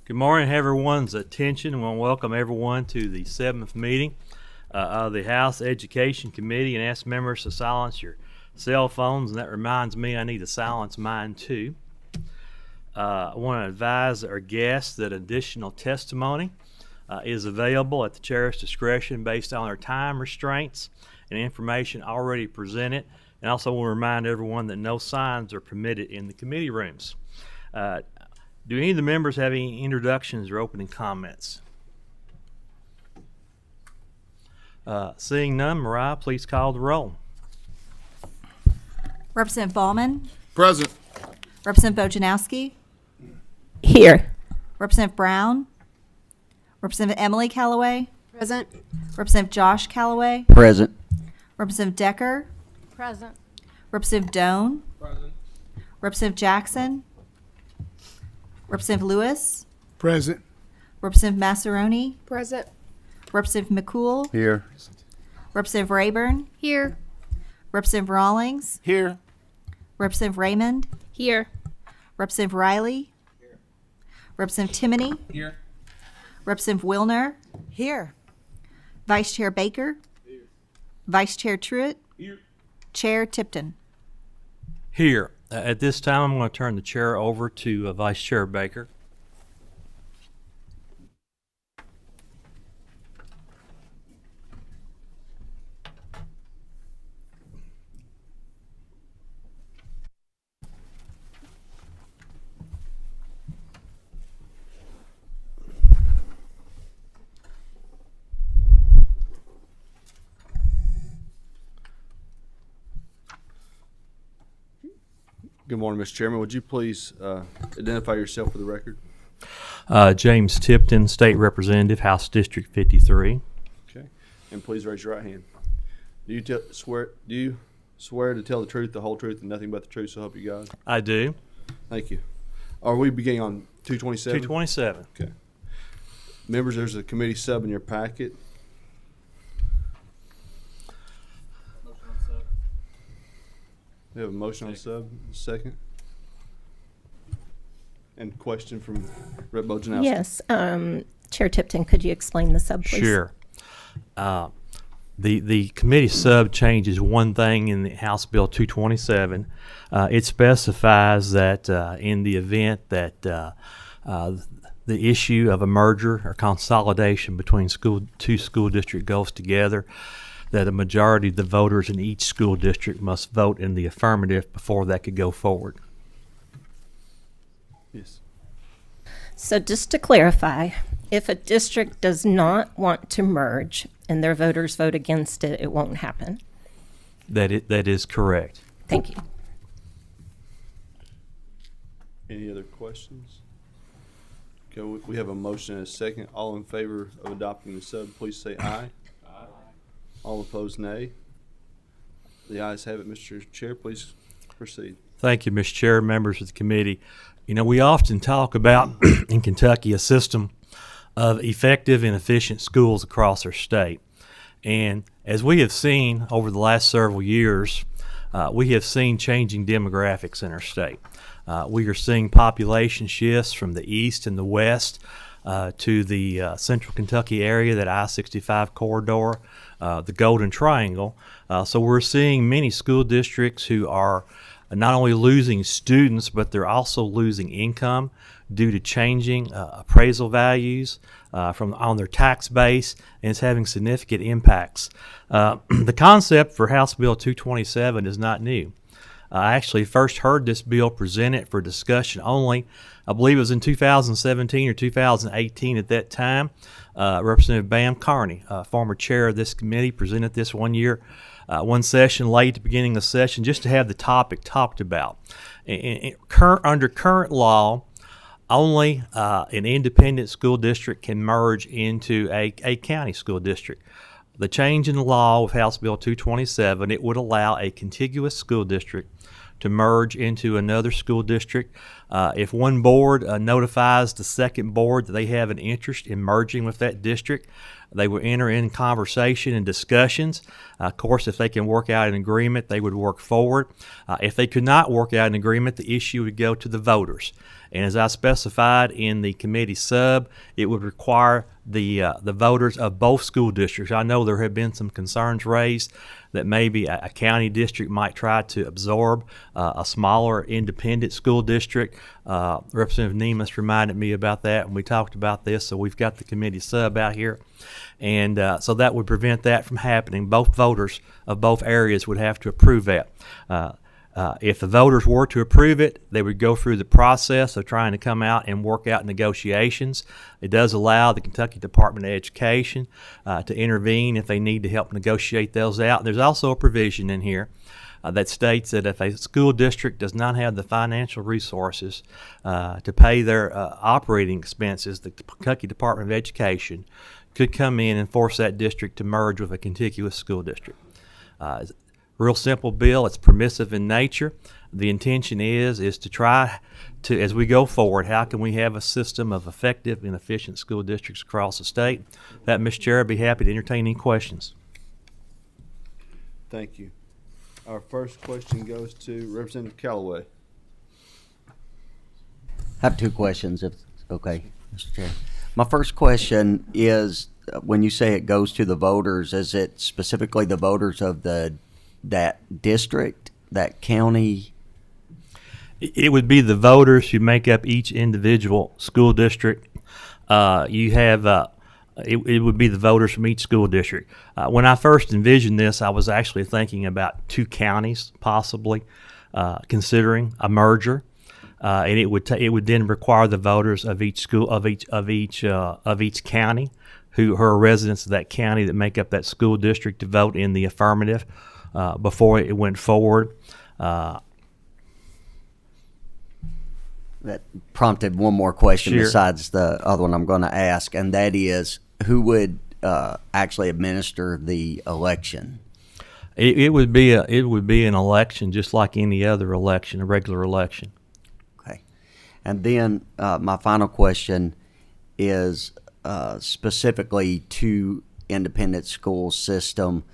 Good morning. Have everyone's attention. I want to welcome everyone to the 7th meeting of the House Education Committee and ask members to silence your cell phones. And that reminds me I need to silence mine too. I want to advise our guests that additional testimony is available at the chair's discretion based on our time restraints and information already presented. And also want to remind everyone that no signs are permitted in the committee rooms. Do any of the members have any introductions or opening comments? Seeing none, Mariah, please call the roll. Representative Ballman? Present. Representative Bojanowski? Here. Representative Brown? Representative Emily Callaway? Present. Representative Josh Callaway? Present. Representative Decker? Present. Representative Doan? Present. Representative Jackson? Representative Lewis? Present. Representative Massaroni? Present. Representative McCool? Here. Representative Rayburn? Here. Representative Rawlings? Here. Representative Raymond? Here. Representative Riley? Representative Timoney? Here. Representative Wilner? Here. Vice Chair Baker? Here. Vice Chair Truitt? Here. Chair Tipton? Here. At this time, I'm going to turn the chair over to Vice Chair Baker. Good morning, Mr. Chairman. Would you please identify yourself for the record? James Tipton, State Representative, House District 53. Okay. And please raise your right hand. Do you swear to tell the truth, the whole truth, and nothing but the truth, so help you God? I do. Thank you. Are we beginning on 227? 227. Okay. Members, there's a committee sub in your packet. We have a motion on sub. Second. And question from Rep. Bojanowski. Yes. Chair Tipton, could you explain the sub, please? Sure. The committee sub changes one thing in the House Bill 227. It specifies that in the event that the issue of a merger or consolidation between two school district goes together, that a majority of the voters in each school district must vote in the affirmative before that could go forward. Yes. So just to clarify, if a district does not want to merge and their voters vote against it, it won't happen. That is correct. Thank you. Any other questions? Okay, we have a motion and a second. All in favor of adopting the sub, please say aye. Aye. All opposed, nay. The ayes have it, Mr. Chair. Please proceed. Thank you, Mr. Chair, members of the committee. You know, we often talk about in Kentucky a system of effective and efficient schools across our state. And as we have seen over the last several years, we have seen changing demographics in our state. We are seeing population shifts from the east and the west to the central Kentucky area, that I-65 corridor, the Golden Triangle. So we're seeing many school districts who are not only losing students, but they're also losing income due to changing appraisal values on their tax base, and it's having significant impacts. The concept for House Bill 227 is not new. I actually first heard this bill presented for discussion only, I believe it was in 2017 or 2018 at that time. Representative Bam Carney, former chair of this committee, presented this one one session late at the beginning of the session just to have the topic talked about. Under current law, only an independent school district can merge into a county school district. The change in the law with House Bill 227, it would allow a contiguous school district to merge into another school district. If one board notifies the second board that they have an interest in merging with that district, They would enter in conversation and discussions. Of course, if they can work out an agreement, they would work forward. If they could not work out an agreement, the issue would go to the voters. And as I specified in the committee sub, it would require the voters of both school districts. I know there have been some concerns raised that maybe a county district might try to absorb a smaller independent school district. Representative Nemus reminded me about that when we talked about this, so we've got the committee sub out here. And so that would prevent that from happening. Both voters of both areas would have to approve that. If the voters were to approve it, they would go through the process of trying to come out and work out negotiations. It does allow the Kentucky Department of Education to intervene if they need to help negotiate those out. There's also a provision in here that states that if a school district does not have the financial resources to pay their operating expenses, the Kentucky Department of Education could come in and force that district to merge with a contiguous school district. Real simple bill. It's permissive in nature. The intention is to try to, as we go forward, how can we have a system of effective and efficient school districts across the state? That, Mr. Chair, I'd be happy to entertain any questions. Thank you. Our first question goes to Representative Callaway. I have two questions, if okay, Mr. Chair. My first question is, when you say it goes to the voters, is it specifically the voters of that district, that county? It would be the voters who make up each individual school district. You have it would be the voters from each school district. When I first envisioned this, I was actually thinking about two counties possibly considering a merger, and it would then require the voters of each school of each county who are residents of that county that make up that school district to vote in the affirmative before it went forward. That prompted one more question Sure. besides the other one I'm going to ask, and that is, who would actually administer the election? It would be an election just like any other election, a regular election. Okay. And then my final question is specifically to independent school system.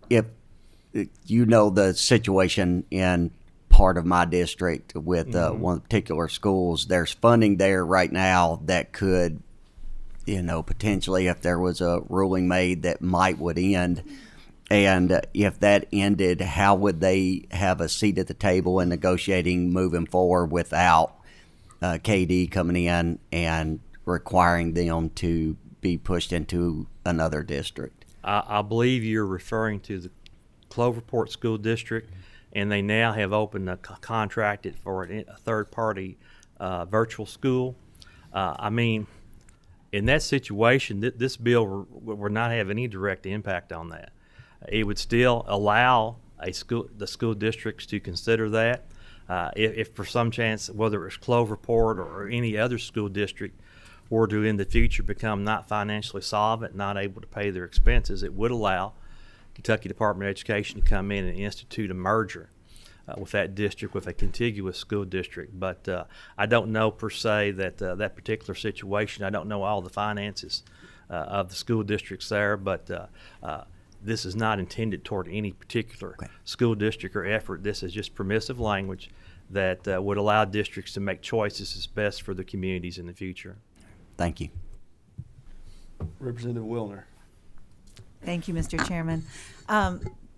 If you know the situation in part of my district with one of the particular schools, there's funding there right now that could, potentially, if there was a ruling made, that would end. And if that ended, how would they have a seat at the table in negotiating moving forward without KD coming in and requiring them to be pushed into another district? I believe you're referring to the Cloverport School District, and they now have opened contracted for a third-party virtual school. In that situation, this bill would not have any direct impact on that. It would still allow the school districts to consider that. If for some chance, whether it's Cloverport or any other school district, were to in the future become not financially solvent, not able to pay their expenses, it would allow Kentucky Department of Education to come in and institute a merger with that district, with a contiguous school district. But I don't know per se that that particular situation. I don't know all the finances of the school districts there, but this is not intended toward any particular school district or effort. This is just permissive language that would allow districts to make choices as best for the communities in the future. Thank you. Representative Wilner. Thank you, Mr. Chairman.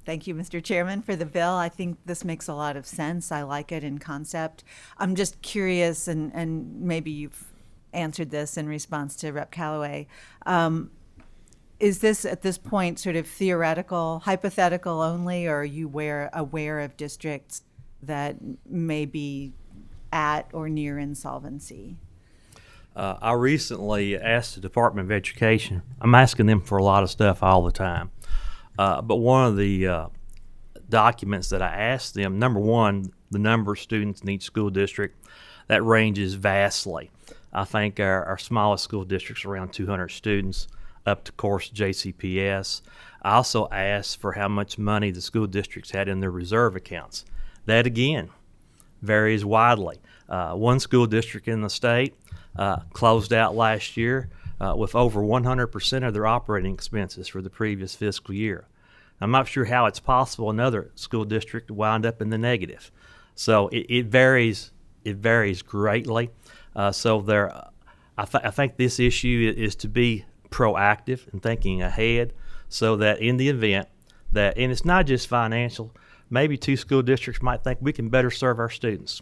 Thank you, Mr. Chairman, for the bill. I think this makes a lot of sense. I like it in concept. I'm just curious, and maybe you've answered this in response to Rep. Callaway. Is this, at this point, sort of theoretical, hypothetical only, or are you aware of districts that may be at or near insolvency? I recently asked the Department of Education. I'm asking them for a lot of stuff all the time. But one of the documents that I asked them, number one, the number of students in each school district, that ranges vastly. I think our smallest school district's around 200 students, up to, of course, JCPS. I also asked for how much money the school districts had in their reserve accounts. That, again, varies widely. One school district in the state closed out last year with over 100% of their operating expenses for the previous fiscal year. I'm not sure how it's possible another school district wound up in the negative. So it varies. It varies greatly. I think this issue is to be proactive and thinking ahead, so that in the event that, and it's not just financial, maybe two school districts might think we can better serve our students.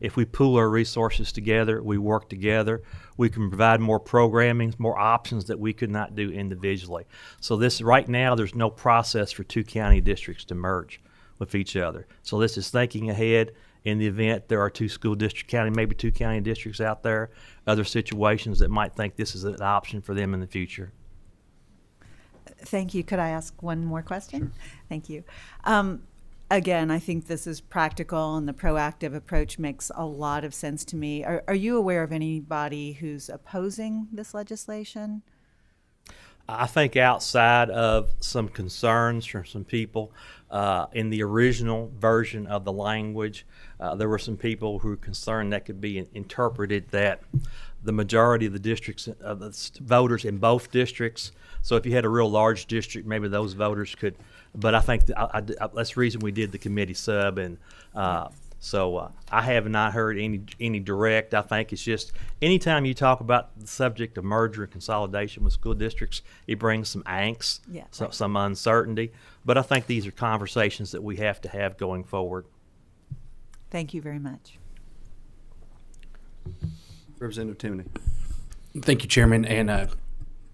If we pool our resources together, we work together, we can provide more programming, more options that we could not do individually. So this, right now, there's no process for two county districts to merge with each other. So this is thinking ahead in the event there are two county districts out there, other situations that might think this is an option for them in the future. Thank you. Could I ask one more question? Sure. Thank you. Again, I think this is practical, and the proactive approach makes a lot of sense to me. Are you aware of anybody who's opposing this legislation? I think outside of some concerns from some people in the original version of the language, there were some people who were concerned that could be interpreted that the majority of the districts, of the voters in both districts, so if you had a real large district, maybe those voters could, but I think that's the reason we did the committee sub, and so I have not heard any direct. I think it's just anytime you talk about the subject of merger and consolidation with school districts, it brings some angst, some uncertainty. But I think these are conversations that we have to have going forward. Thank you very much. Representative Timoney. Thank you, Chairman, and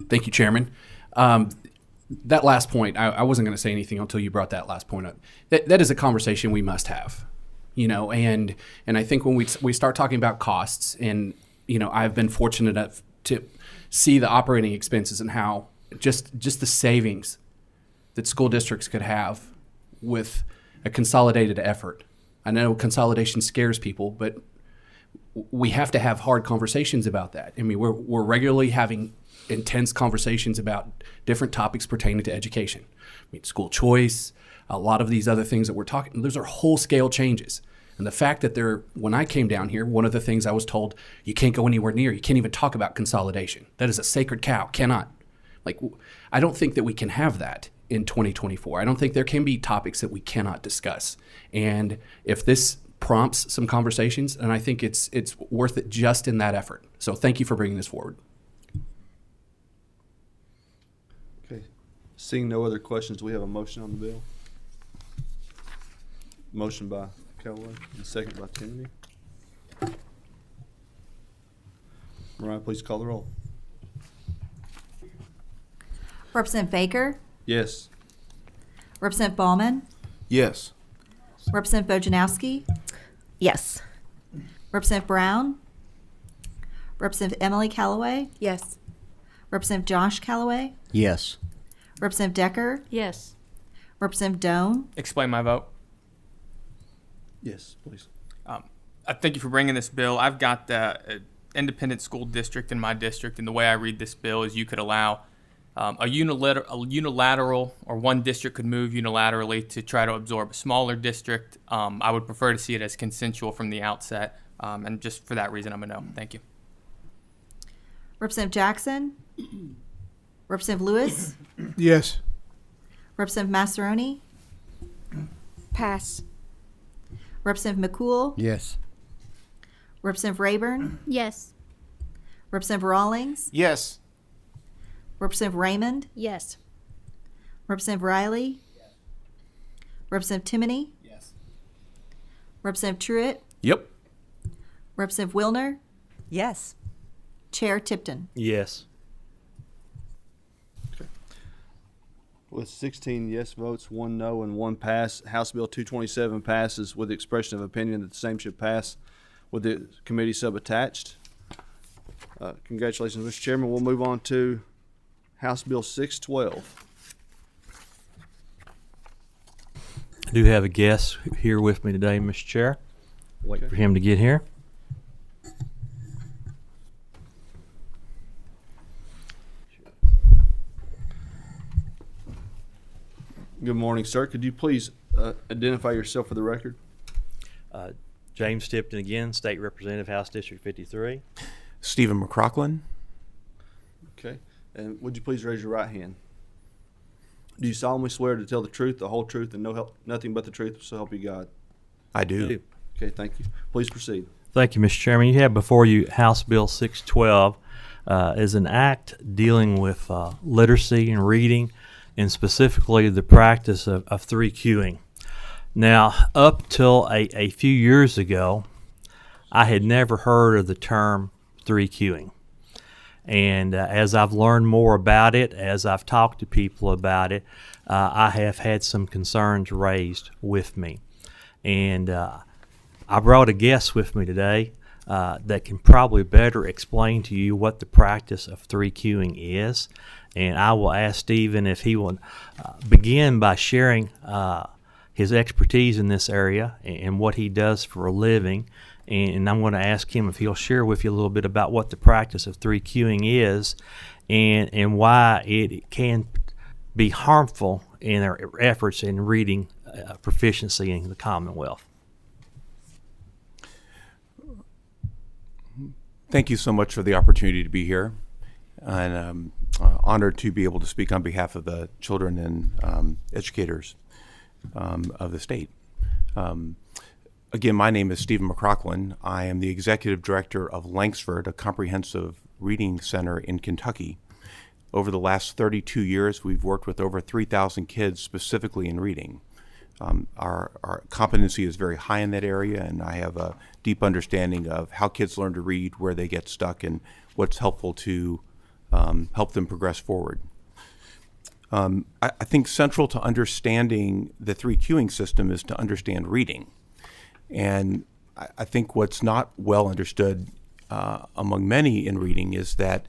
thank you, Chairman. That last point, I wasn't going to say anything until you brought that last point up. That is a conversation we must have, and I think when we start talking about costs, and I've been fortunate enough to see the operating expenses and how just the savings that school districts could have with a consolidated effort. I know consolidation scares people, but we have to have hard conversations about that. I mean, we're regularly having intense conversations about different topics pertaining to education. I mean, school choice, a lot of these other things that we're talking, those are whole scale changes. And the fact that when I came down here, one of the things I was told, you can't go anywhere near, you can't even talk about consolidation. That is a sacred cow, cannot. I don't think that we can have that in 2024. I don't think there can be topics that we cannot discuss. And if this prompts some conversations, and I think it's worth it just in that effort. So thank you for bringing this forward. Okay. Seeing no other questions, we have a motion on the bill. Motion by Callaway and second by Timoney. Mariah, please call the roll. Representative Baker, Yes. Representative Ballman, Yes. Representative Bojanowski, Yes. Representative Brown, Representative Emily Callaway, Yes. Representative Josh Callaway, Yes. Representative Decker, Yes. Representative Doan, Explain my vote. Yes, please. I thank you for bringing this bill. I've got the independent school district in my district, and the way I read this bill is you could allow a unilateral, or one district could move unilaterally to try to absorb a smaller district. I would prefer to see it as consensual from the outset, and just for that reason, I'm a no. Thank you. Representative Jackson, Representative Lewis, Yes. Representative Massaroni, Pass. Representative McCool, Yes. Representative Rayburn, Yes. Representative Rawlings, Yes. Representative Raymond, Yes. Representative Riley, Representative Timoney, Yes. Representative Truitt, Yep. Representative Wilner, Yes. Chair Tipton. Yes. With 16 yes votes, 1 no, and 1 pass, House Bill 227 passes with the expression of opinion that the same should pass with the committee sub attached. Congratulations, Mr. Chairman. We'll move on to House Bill 612. I do have a guest here with me today, Mr. Chair. Wait for him to get here. Good morning, sir. Could you please identify yourself for the record? James Tipton again, State Representative, House District 53. Stephen McCrocklin. Okay. And would you please raise your right hand? Do you solemnly swear to tell the truth, the whole truth, and nothing but the truth, so help you God? I do. Okay, thank you. Please proceed. Thank you, Mr. Chairman. You have before you House Bill 612 is an act dealing with literacy and reading, and specifically the practice of 3Qing. Now, up till a few years ago, I had never heard of the term 3Qing. And as I've learned more about it, as I've talked to people about it, I have had some concerns raised with me. And I brought a guest with me today that can probably better explain to you what the practice of 3Qing is. And I will ask Stephen if he will begin by sharing his expertise in this area and what he does for a living. And I'm going to ask him if he'll share with you a little bit about what the practice of 3Qing is and why it can be harmful in our efforts in reading proficiency in the Commonwealth. Thank you so much for the opportunity to be here, and I'm honored to be able to speak on behalf of the children and educators of the state. Again, my name is Stephen McCrocklin. I am the Executive Director of Langsford, a comprehensive reading center in Kentucky. Over the last 32 years, we've worked with over 3,000 kids specifically in reading. Our competency is very high in that area, and I have a deep understanding of how kids learn to read, where they get stuck, and what's helpful to help them progress forward. I think central to understanding the 3Qing system is to understand reading. And I think what's not well understood among many in reading is that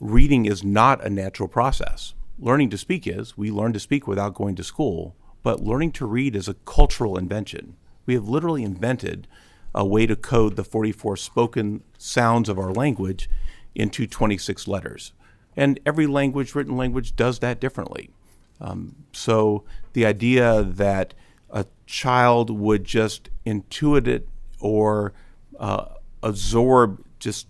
reading is not a natural process. Learning to speak is. We learn to speak without going to school, but learning to read is a cultural invention. We have literally invented a way to code the 44 spoken sounds of our language into 26 letters. And every language, written language, does that differently. So the idea that a child would just intuit it or absorb just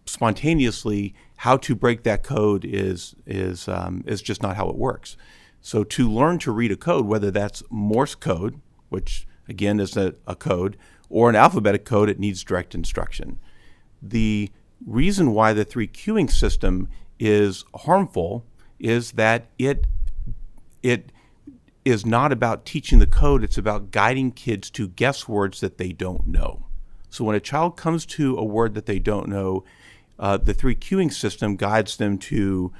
spontaneously how to break that code is just not how it works. So to learn to read a code, whether that's Morse code, which again is a code, or an alphabetic code, it needs direct instruction. The reason why the 3Qing system is harmful is that it is not about teaching the code, it's about guiding kids to guess words that they don't know. So when a child comes to a word that they don't know, the 3Qing system guides them to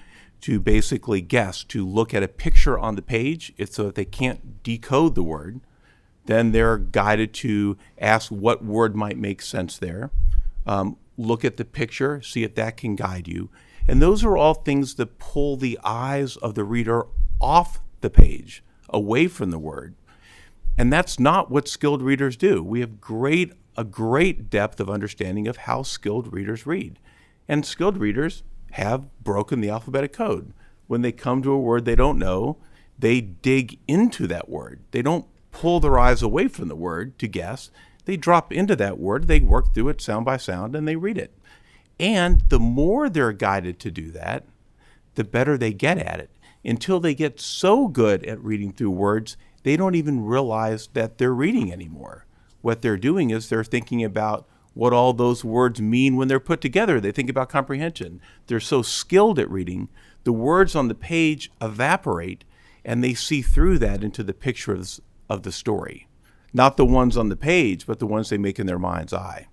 basically guess, to look at a picture on the page. So if they can't decode the word, then they're guided to ask what word might make sense there. Look at the picture, see if that can guide you. And those are all things that pull the eyes of the reader off the page, away from the word. And that's not what skilled readers do. We have a great depth of understanding of how skilled readers read. And skilled readers have broken the alphabetic code. When they come to a word they don't know, they dig into that word. They don't pull their eyes away from the word to guess. They drop into that word, they work through it sound by sound, and they read it. And the more they're guided to do that, the better they get at it, until they get so good at reading through words, they don't even realize that they're reading anymore. What they're doing is they're thinking about what all those words mean when they're put together. They think about comprehension. They're so skilled at reading, the words on the page evaporate, and they see through that into the picture of the story. Not the ones on the page, but the ones they make in their mind's eye.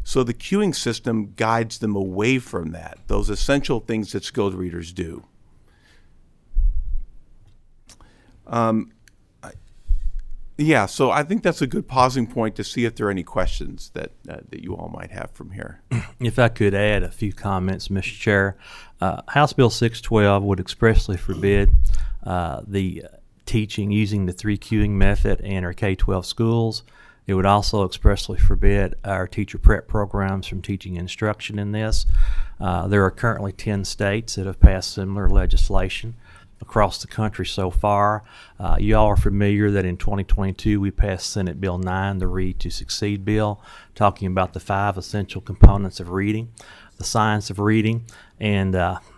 So the queuing system guides them away from that, those essential things that skilled readers do. So I think that's a good pausing point to see if there are any questions that you all might have from here. If I could add a few comments, Mr. Chair. House Bill 612 would expressly forbid the teaching using the 3Qing method in our K-12 schools. It would also expressly forbid our teacher prep programs from teaching instruction in this. There are currently 10 states that have passed similar legislation. across the country so far. You all are familiar that in 2022 we passed Senate Bill 9, the Read to Succeed bill, talking about the 5 essential components of reading, the science of reading, and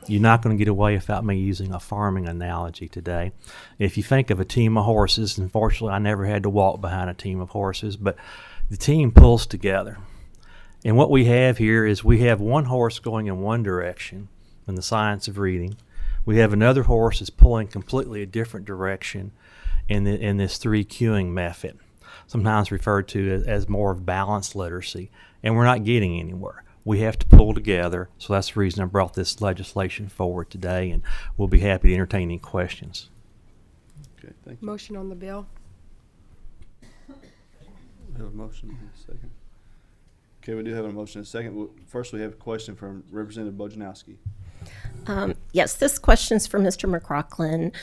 you're not going to get away without me using a farming analogy today. If you think of a team of horses, unfortunately I never had to walk behind a team of horses, but the team pulls together. And what we have here is we have one horse going in one direction in the science of reading. We have another horse that's pulling completely a different direction in this 3 cueing method, sometimes referred to as more of balanced literacy, and we're not getting anywhere. We have to pull together, so that's the reason I brought this legislation forward today, and we'll be happy to entertain any questions. Okay, thank you. Motion on the bill. We have a motion in a second. Okay, we do have a motion in a second. First, we have a question from Representative Bojanowski. Yes, this question is for Mr. McCrocklin.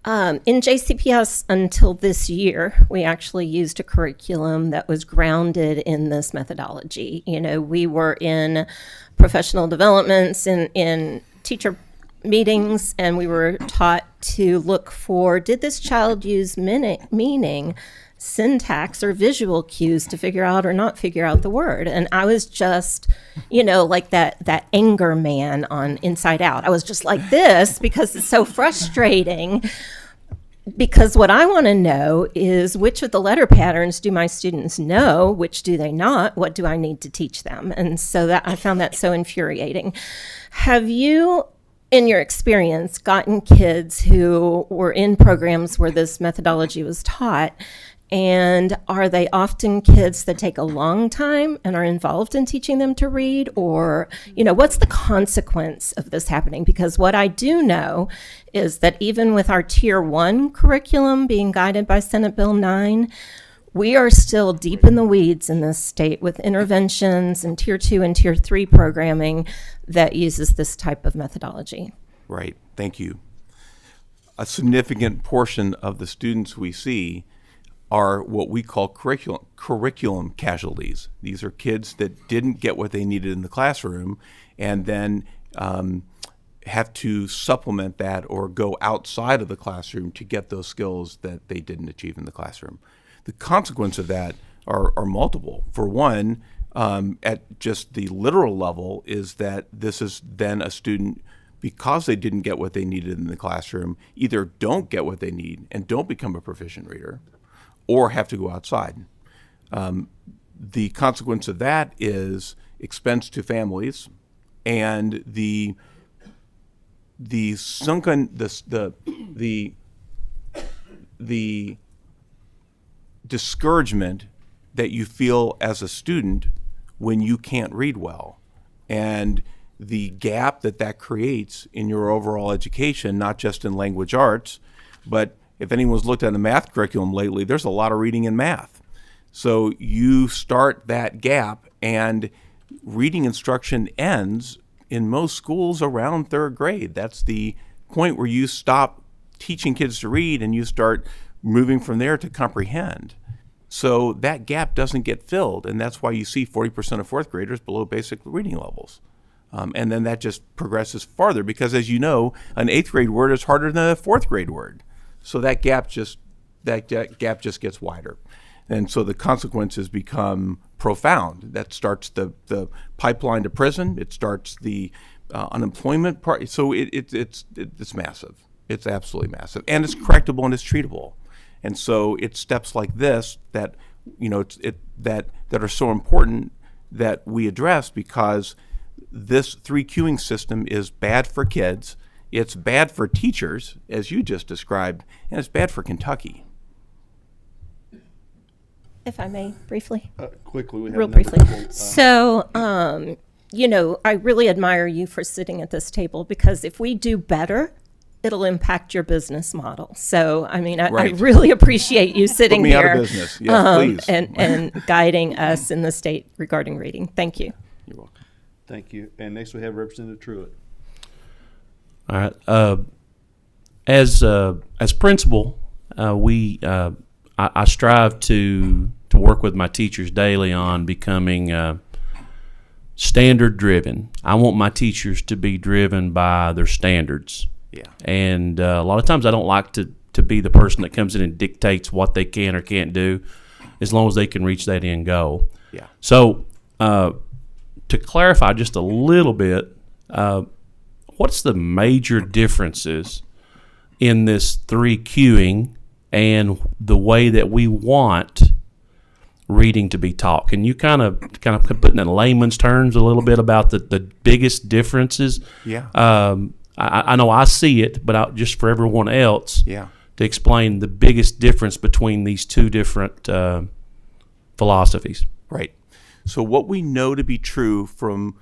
In JCPS until this year, we actually used a curriculum that was grounded in this methodology. You know, we were in professional developments, in teacher meetings, and we were taught to look for, did this child use meaning, syntax, or visual cues to figure out or not figure out the word? And I was just, you know, like that anger man on Inside Out. I was just like this because it's so frustrating. Because what I want to know is, which of the letter patterns do my students know, which do they not, what do I need to teach them? And so that I found that so infuriating. Have you, in your experience, gotten kids who were in programs where this methodology was taught, and are they often kids that take a long time and are involved in teaching them to read? Or, you know, what's the consequence of this happening? Because what I do know is that even with our Tier 1 curriculum being guided by Senate Bill 9, we are still deep in the weeds in this state with interventions and Tier 2 and Tier 3 programming that uses this type of methodology. Right. Thank you. A significant portion of the students we see are what we call curriculum casualties. These are kids that didn't get what they needed in the classroom and then have to supplement that or go outside of the classroom to get those skills that they didn't achieve in the classroom. The consequence of that are multiple. For one, at just the literal level, is that this is then a student, because they didn't get what they needed in the classroom, either don't get what they need and don't become a proficient reader, or have to go outside. The consequence of that is expense to families, and the discouragement that you feel as a student when you can't read well, and the gap that creates in your overall education, not just in language arts, but if anyone's looked at the math curriculum lately, there's a lot of reading in math. So you start that gap, and reading instruction ends in most schools around 3rd grade. That's the point where you stop teaching kids to read and you start moving from there to comprehend. So that gap doesn't get filled, and that's why you see 40% of 4th graders below basic reading levels. And then that just progresses farther because, as you know, an 8th grade word is harder than a 4th grade word. So that gap just gets wider. And so the consequences become profound. That starts the pipeline to prison. It starts the unemployment part. So it's massive. It's absolutely massive. And it's correctable and it's treatable. And so it's steps like this that, you know, that are so important that we address, because this 3 cueing system is bad for kids. It's bad for teachers, as you just described, and it's bad for Kentucky. If I may, briefly. Quickly, we have Real another briefly. couple, So, you know, I really admire you for sitting at this table, because if we do better, it'll impact your business model. So, I mean, I Right. really appreciate you sitting Put me here out of business. Yes, please. and guiding us in the state regarding reading. Thank you. You're welcome. Thank you. And next we have Representative Truitt. All right. As principal, I strive to work with my teachers daily on becoming standard driven. I want my teachers to be driven by their standards Yeah. And a lot of times I don't like to be the person that comes in and dictates what they can or can't do, as long as they can reach that end goal. Yeah. So to clarify just a little bit, what's the major differences in this 3 cueing and the way that we want reading to be taught? Can you kind of put in layman's terms a little bit about the biggest differences? Yeah. I know I see it, but just for everyone else, Yeah. to explain the biggest difference between these two different philosophies. Right. So what we know to be true from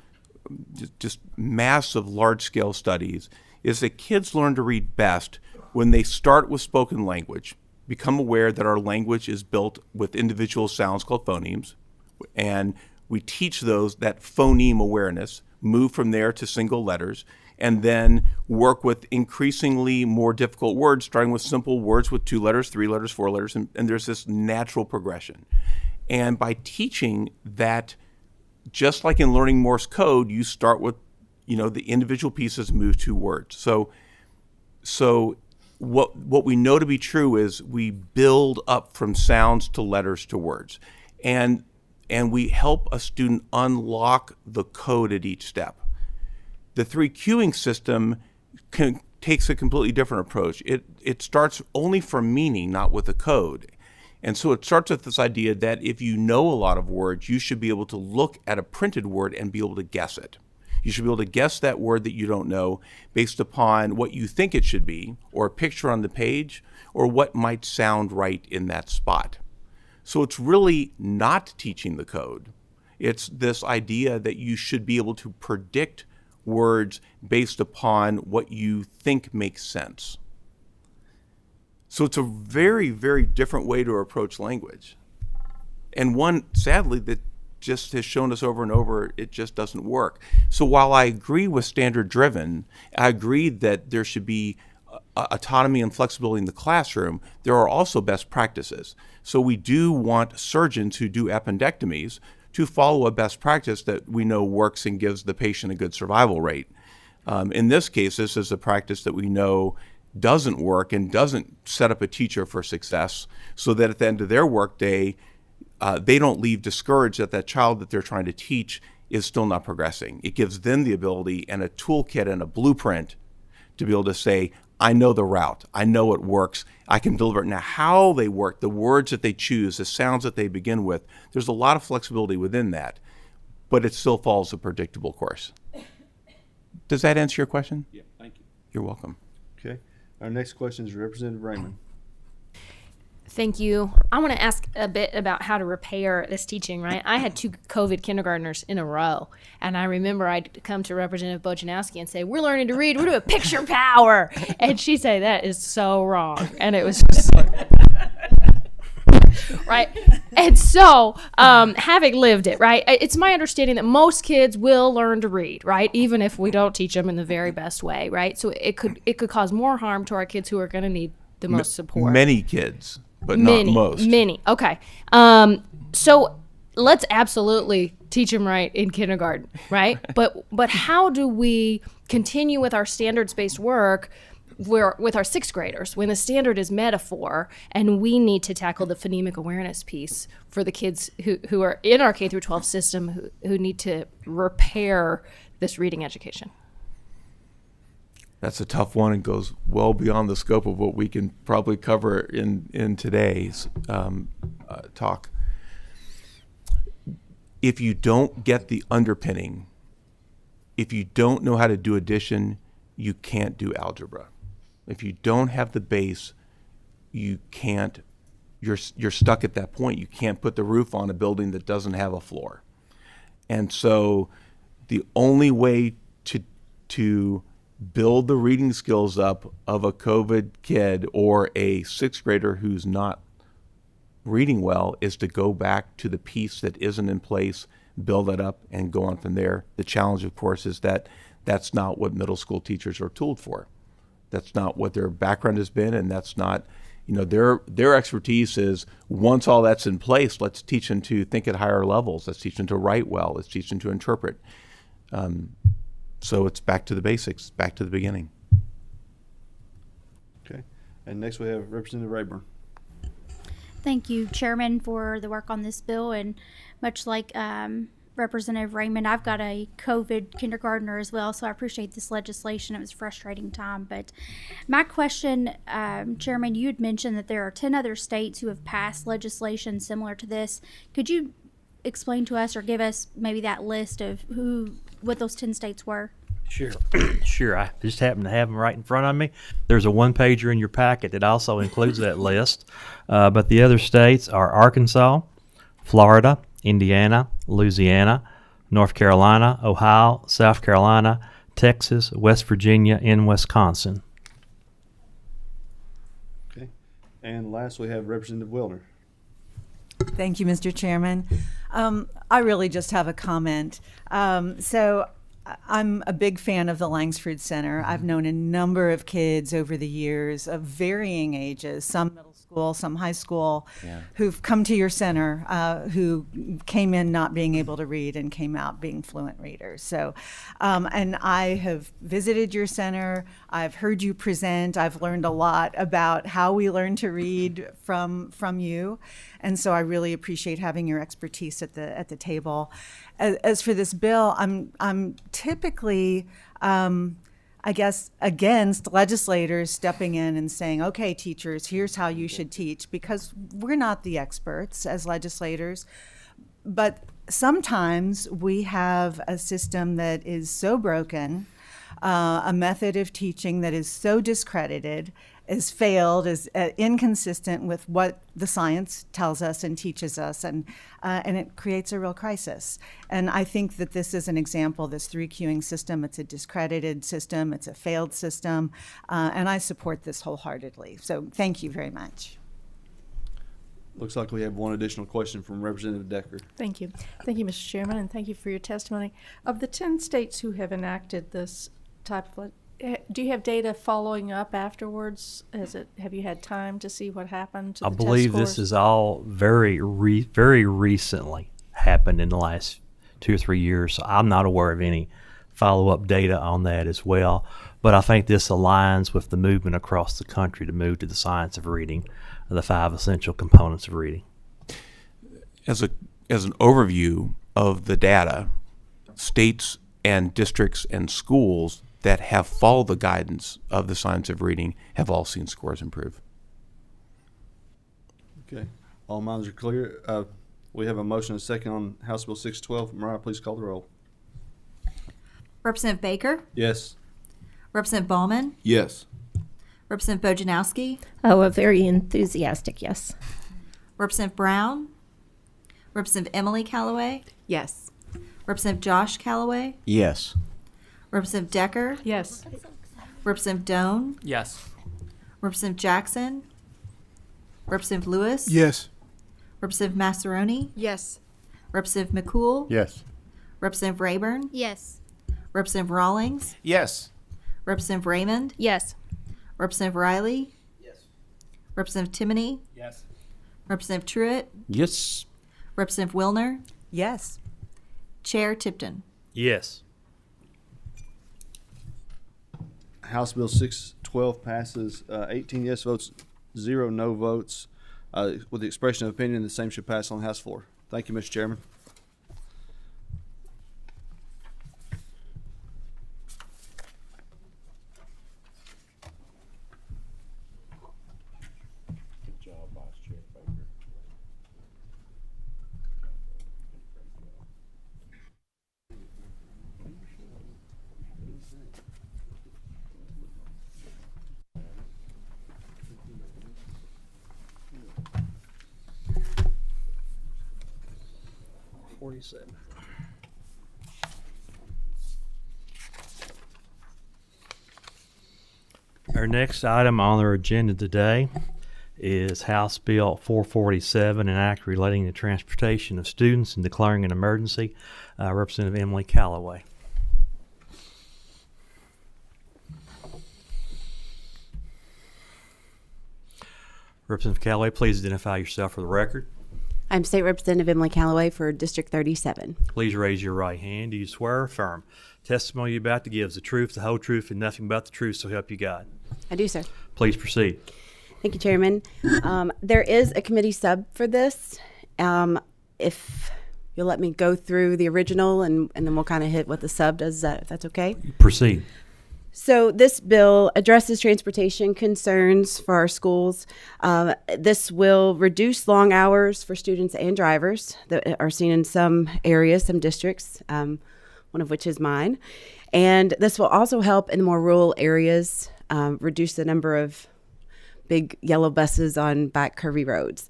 just massive large-scale studies is that kids learn to read best when they start with spoken language, become aware that our language is built with individual sounds called phonemes, and we teach those that phoneme awareness, move from there to single letters, and then work with increasingly more difficult words, starting with simple words with 2 letters, 3 letters, 4 letters, and there's this natural progression. And by teaching that, just like in learning Morse code, you start with, the individual pieces move to words. So what we know to be true is we build up from sounds to letters to words. And we help a student unlock the code at each step. The 3 cueing system takes a completely different approach. It starts only from meaning, not with a code. And so it starts with this idea that if you know a lot of words, you should be able to look at a printed word and be able to guess it. You should be able to guess that word that you don't know based upon what you think it should be, or a picture on the page, or what might sound right in that spot. So it's really not teaching the code. It's this idea that you should be able to predict words based upon what you think makes sense. So it's a very, very different way to approach language. And one, sadly, that just has shown us over and over, it just doesn't work. So while I agree with standard driven, I agree that there should be autonomy and flexibility in the classroom, there are also best practices. So we do want surgeons who do appendectomies to follow a best practice that we know works and gives the patient a good survival rate. In this case, this is a practice that we know doesn't work and doesn't set up a teacher for success, so that at the end of their workday, they don't leave discouraged that child that they're trying to teach is still not progressing. It gives them the ability and a toolkit and a blueprint to be able to say, I know the route, I know it works, I can deliver it. Now, how they work, the words that they choose, the sounds that they begin with, there's a lot of flexibility within that, but it still follows a predictable course. Does that answer your question? Yeah, thank you. You're welcome. Okay. Our next question is Representative Raymond. Thank you. I want to ask a bit about how to repair this teaching, right? I had 2 COVID kindergartners in a row, and I remember I'd come to Representative Bojanowski and say, we're learning to read, we're doing picture power. And she'd say, that is so wrong. And it was just like, right? And so, having lived it, right, it's my understanding that most kids will learn to read, right, even if we don't teach them in the very best way, right? So it could cause more harm to our kids who are going to need the most support. Many kids, but not most. Many. Okay. So let's absolutely teach them right in kindergarten, right? But how do we continue with our standards-based work with our 6th graders when the standard is metaphor and we need to tackle the phonemic awareness piece for the kids who are in our K through 12 system who need to repair this reading education? That's a tough one and goes well beyond the scope of what we can probably cover in today's talk. If you don't get the underpinning, if you don't know how to do addition, you can't do algebra. If you don't have the base, you can't. You're stuck at that point. You can't put the roof on a building that doesn't have a floor. And so, the only way to build the reading skills up of a COVID kid or a 6th grader who's not reading well is to go back to the piece that isn't in place, build it up, and go on from there. The challenge, of course, is that that's not what middle school teachers are tooled for. That's not what their background has been, and that's not, their expertise is once all that's in place, let's teach them to think at higher levels. Let's teach them to write well. Let's teach them to interpret. So it's back to the basics, back to the beginning. And next we have Representative Rayburn. Thank you, Chairman, for the work on this bill. And much like Representative Raymond, I've got a COVID kindergartner as well, so I appreciate this legislation. It was a frustrating time. But my question, Chairman, you had mentioned that there are 10 other states who have passed legislation similar to this. Could you explain to us or give us maybe that list of what those 10 states were? Sure. Sure. I just happen to have them right in front of me. There's a one-pager in your packet that also includes that list. But the other states are Arkansas, Florida, Indiana, Louisiana, North Carolina, Ohio, South Carolina, Texas, West Virginia, and Wisconsin. Okay. And last we have Representative Wilner. Thank you, Mr. Chairman. I really just have a comment. So I'm a big fan of the Langsford Center. I've known a number of kids over the years of varying ages, some middle school, some high school, who've come to your center, who came in not being able to read and came out being fluent readers. So, and I have visited your center. I've heard you present. I've learned a lot about how we learn to read from you. And so I really appreciate having your expertise at the table. As for this bill, I'm typically, I guess, against legislators stepping in and saying, okay, teachers, here's how you should teach, because we're not the experts as legislators. But sometimes we have a system that is so broken, a method of teaching that is so discredited, is failed, is inconsistent with what the science tells us and teaches us, and it creates a real crisis. And I think that this is an example, this 3-queuing system. It's a discredited system, it's a failed system, and I support this wholeheartedly. So thank you very much. Looks like we have one additional question from Representative Decker. Thank you. Thank you, Mr. Chairman, and thank you for your testimony. Of the 10 states who have enacted this type of, do you have data following up afterwards? Have you had time to see what happened to the test scores? I believe this is all very recently happened in the last 2 or 3 years. So I'm not aware of any follow-up data on that as well. But I think this aligns with the movement across the country to move to the science of reading, the 5 essential components of reading. As an overview of the data, states and districts and schools that have followed the guidance of the science of reading have all seen scores improve. Okay. All minds are clear. We have a motion and a second on House Bill 612. Mariah, please call the roll. Representative Baker, Yes. Representative Ballman, Yes. Representative Bojanowski, Oh, a very enthusiastic yes. Representative Brown, Representative Emily Callaway, Yes. Representative Josh Callaway, Yes. Representative Decker, Yes. Representative Doan, Yes. Representative Jackson, Representative Lewis, Yes. Representative Massaroni, Yes. Representative McCool, Yes. Representative Rayburn, Yes. Representative Rawlings, Yes. Representative Raymond, Yes. Representative Riley, Yes. Representative Timoney, Yes. Representative Truitt, Yes. Representative Wilner, Yes. Chair Tipton. Yes. House Bill 612 passes 18 yes votes, 0 no votes. With the expression of opinion, the same should pass on the House floor. Thank you, Mr. Chairman. Good job, Vice Chair Baker. 47. Our next item on our agenda today is House Bill 447, an act relating to transportation of students and declaring an emergency. Representative Emily Callaway. Representative Callaway, please identify yourself for the record. I'm State Representative Emily Callaway for District 37. Please raise your right hand. Do you swear or affirm testimony you're about to give is the truth, the whole truth, and nothing but the truth, so help you God? I do, sir. Please proceed. Thank you, Chairman. There is a committee sub for this. If you'll let me go through the original and then we'll kind of hit what the sub does, if that's okay. Proceed. So this bill addresses transportation concerns for our schools. This will reduce long hours for students and drivers that are seen in some areas, some districts, one of which is mine. And this will also help in more rural areas, reduce the number of big yellow buses on back curvy roads.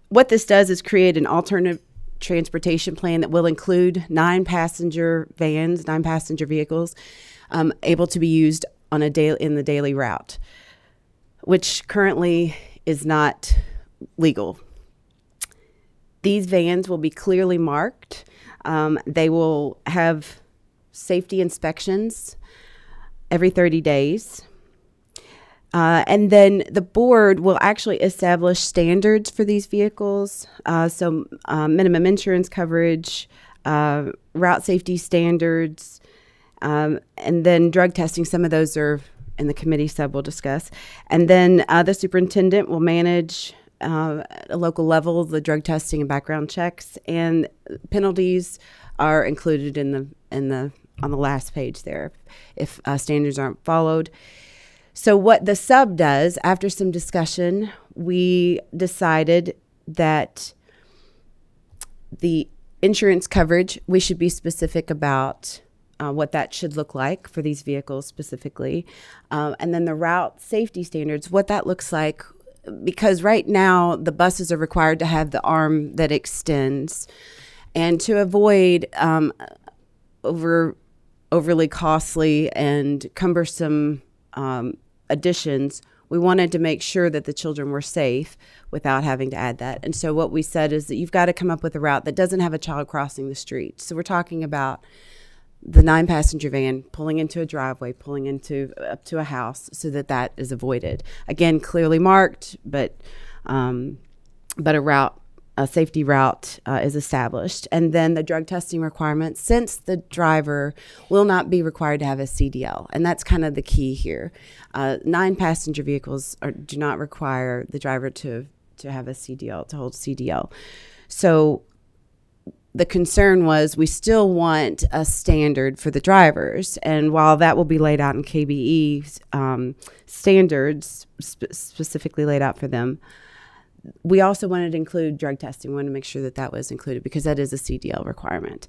What this does is create an alternative transportation plan that will include 9-passenger vans, 9-passenger vehicles, able to be used on in the daily route, which currently is not legal. These vans will be clearly marked. They will have safety inspections every 30 days. And then the board will actually establish standards for these vehicles. So minimum insurance coverage, route safety standards, and then drug testing. Some of those are in the committee sub we'll discuss. And then the superintendent will manage at a local level the drug testing and background checks, and penalties are included on the last page there if standards aren't followed. So what the sub does, after some discussion, we decided that the insurance coverage, we should be specific about what that should look like for these vehicles specifically. And then the route safety standards, what that looks like, because right now the buses are required to have the arm that extends. And to avoid overly costly and cumbersome additions, we wanted to make sure that the children were safe without having to add that. And so what we said is that you've got to come up with a route that doesn't have a child crossing the street. So we're talking about the 9-passenger van pulling into a driveway, pulling into up to a house, so that is avoided. Again, clearly marked, but a safety route is established. And then the drug testing requirements, since the driver will not be required to have a CDL, and that's kind of the key here. 9-passenger vehicles do not require the driver to have a CDL, to hold CDL. So the concern was we still want a standard for the drivers. And while that will be laid out in KBE standards, specifically laid out for them, we also wanted to include drug testing. We wanted to make sure that was included because that is a CDL requirement.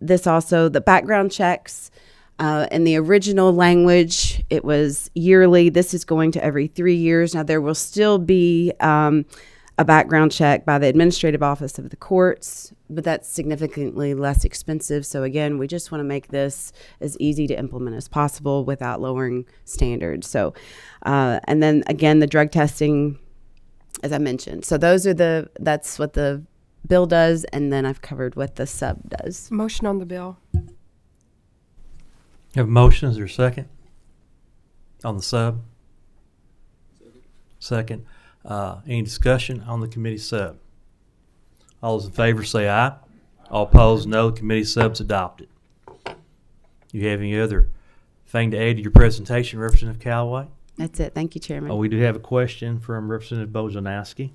This also, the background checks, in the original language, it was yearly. This is going to every 3 years. Now, there will still be a background check by the administrative office of the courts, but that's significantly less expensive. So again, we just want to make this as easy to implement as possible without lowering standards. So, and then again, the drug testing, as I mentioned. So that's what the bill does, and then I've covered what the sub does. Motion on the bill. You have a motion. Is there a second on the sub? Second. Any discussion on the committee sub? All those in favor say aye. All opposed, no. The committee sub's adopted. You have any other thing to add to your presentation, Representative Callaway? That's it. Thank you, Chairman. Oh, we do have a question from Representative Bojanowski.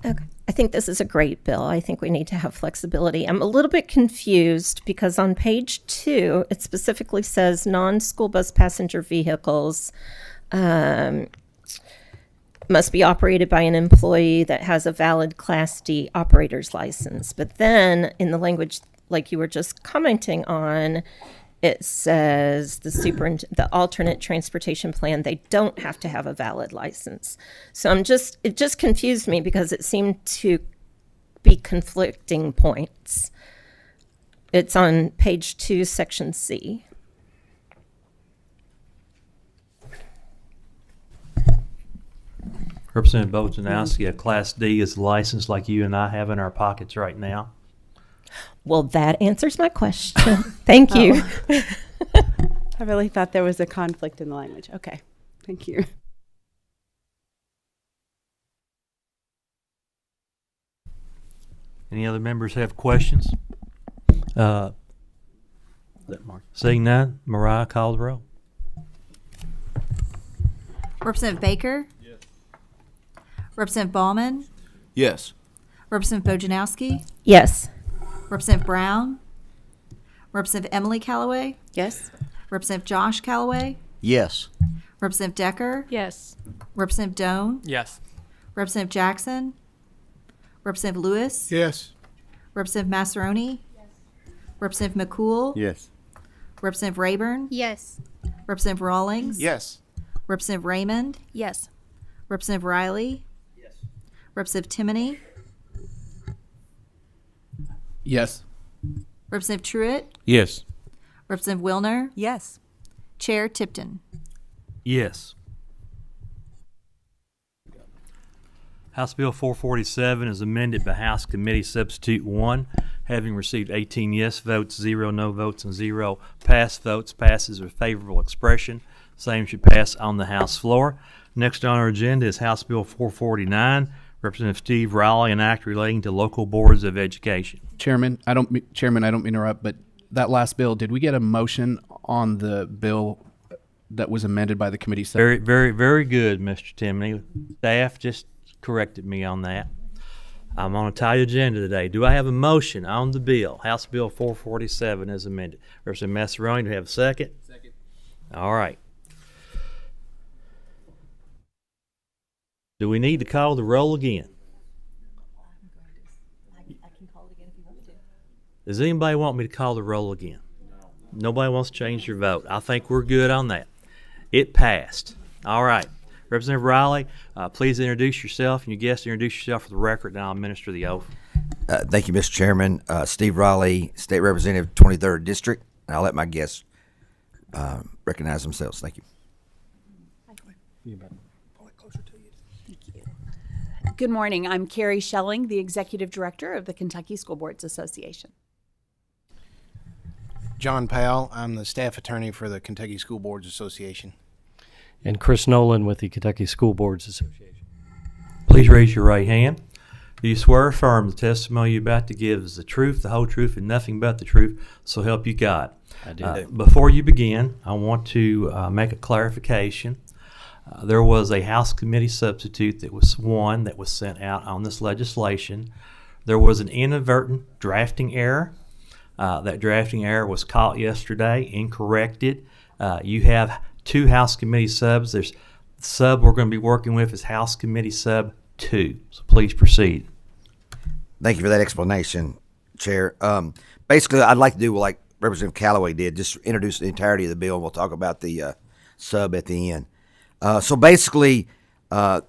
Okay. I think this is a great bill. I think we need to have flexibility. I'm a little bit confused because on page 2, it specifically says non-school bus passenger vehicles must be operated by an employee that has a valid Class D operator's license. But then in the language like you were just commenting on, it says the alternate transportation plan, they don't have to have a valid license. So it just confused me because it seemed to be conflicting points. It's on page 2, section C. Representative Bojanowski, a Class D is licensed like you and I have in our pockets right now. Well, that answers my question. Thank you. I really thought there was a conflict in the language. Okay. Thank you. Any other members have questions? Seeing none, Mariah, call the roll. Representative Baker? Yes. Representative Ballman, Yes. Representative Bojanowski, Yes. Representative Brown, Representative Emily Callaway, Yes. Representative Josh Callaway, Yes. Representative Decker, Yes. Representative Doan, Yes. Representative Jackson, Representative Lewis, Yes. Representative Massaroni, Representative McCool, Yes. Representative Rayburn, Yes. Representative Rawlings, Yes. Representative Raymond, Yes. Representative Riley, Representative Timoney, Yes. Representative Truitt, Yes. Representative Wilner, Yes. Chair Tipton. Yes. House Bill 447 is amended by House Committee Substitute 1, having received 18 yes votes, 0 no votes, and 0 pass votes. Passes with favorable expression. Same should pass on the House floor. Next on our agenda is House Bill 449, Representative Steve Riley, an act relating to local boards of education. Chairman, I don't mean to interrupt, but that last bill, did we get a motion on the bill that was amended by the committee? Very, very, very good, Mr. Timoney. Staff just corrected me on that. I'm on a tight agenda today. Do I have a motion on the bill, House Bill 447 as amended? Representative Massaroni, do we have a second? Second. All right. Do we need to call the roll again? Does anybody want me to call the roll again? Nobody wants to change their vote. I think we're good on that. It passed. All right. Representative Riley, please introduce yourself and your guest. Introduce yourself for the record, and I'll administer the oath. Thank you, Mr. Chairman. Steve Riley, State Representative, 23rd District. And I'll let my guests recognize themselves. Thank you. Good morning. I'm Carrie Schelling, the Executive Director of the Kentucky School Boards Association. John Powell. I'm the staff attorney for the Kentucky School Boards Association. And Chris Nolan with the Kentucky School Boards Association. Please raise your right hand. Do you swear or affirm the testimony you're about to give is the truth, the whole truth, and nothing but the truth, so help you God? I do. Before you begin, I want to make a clarification. There was a House Committee substitute that was sworn that was sent out on this legislation. There was an inadvertent drafting error. That drafting error was caught yesterday and corrected. You have 2 House Committee subs. There's the sub we're going to be working with is House Committee Sub 2. So please proceed. Thank you for that explanation, Chair. Basically, I'd like to do like Representative Callaway did, just introduce the entirety of the bill, and we'll talk about the sub at the end. So basically,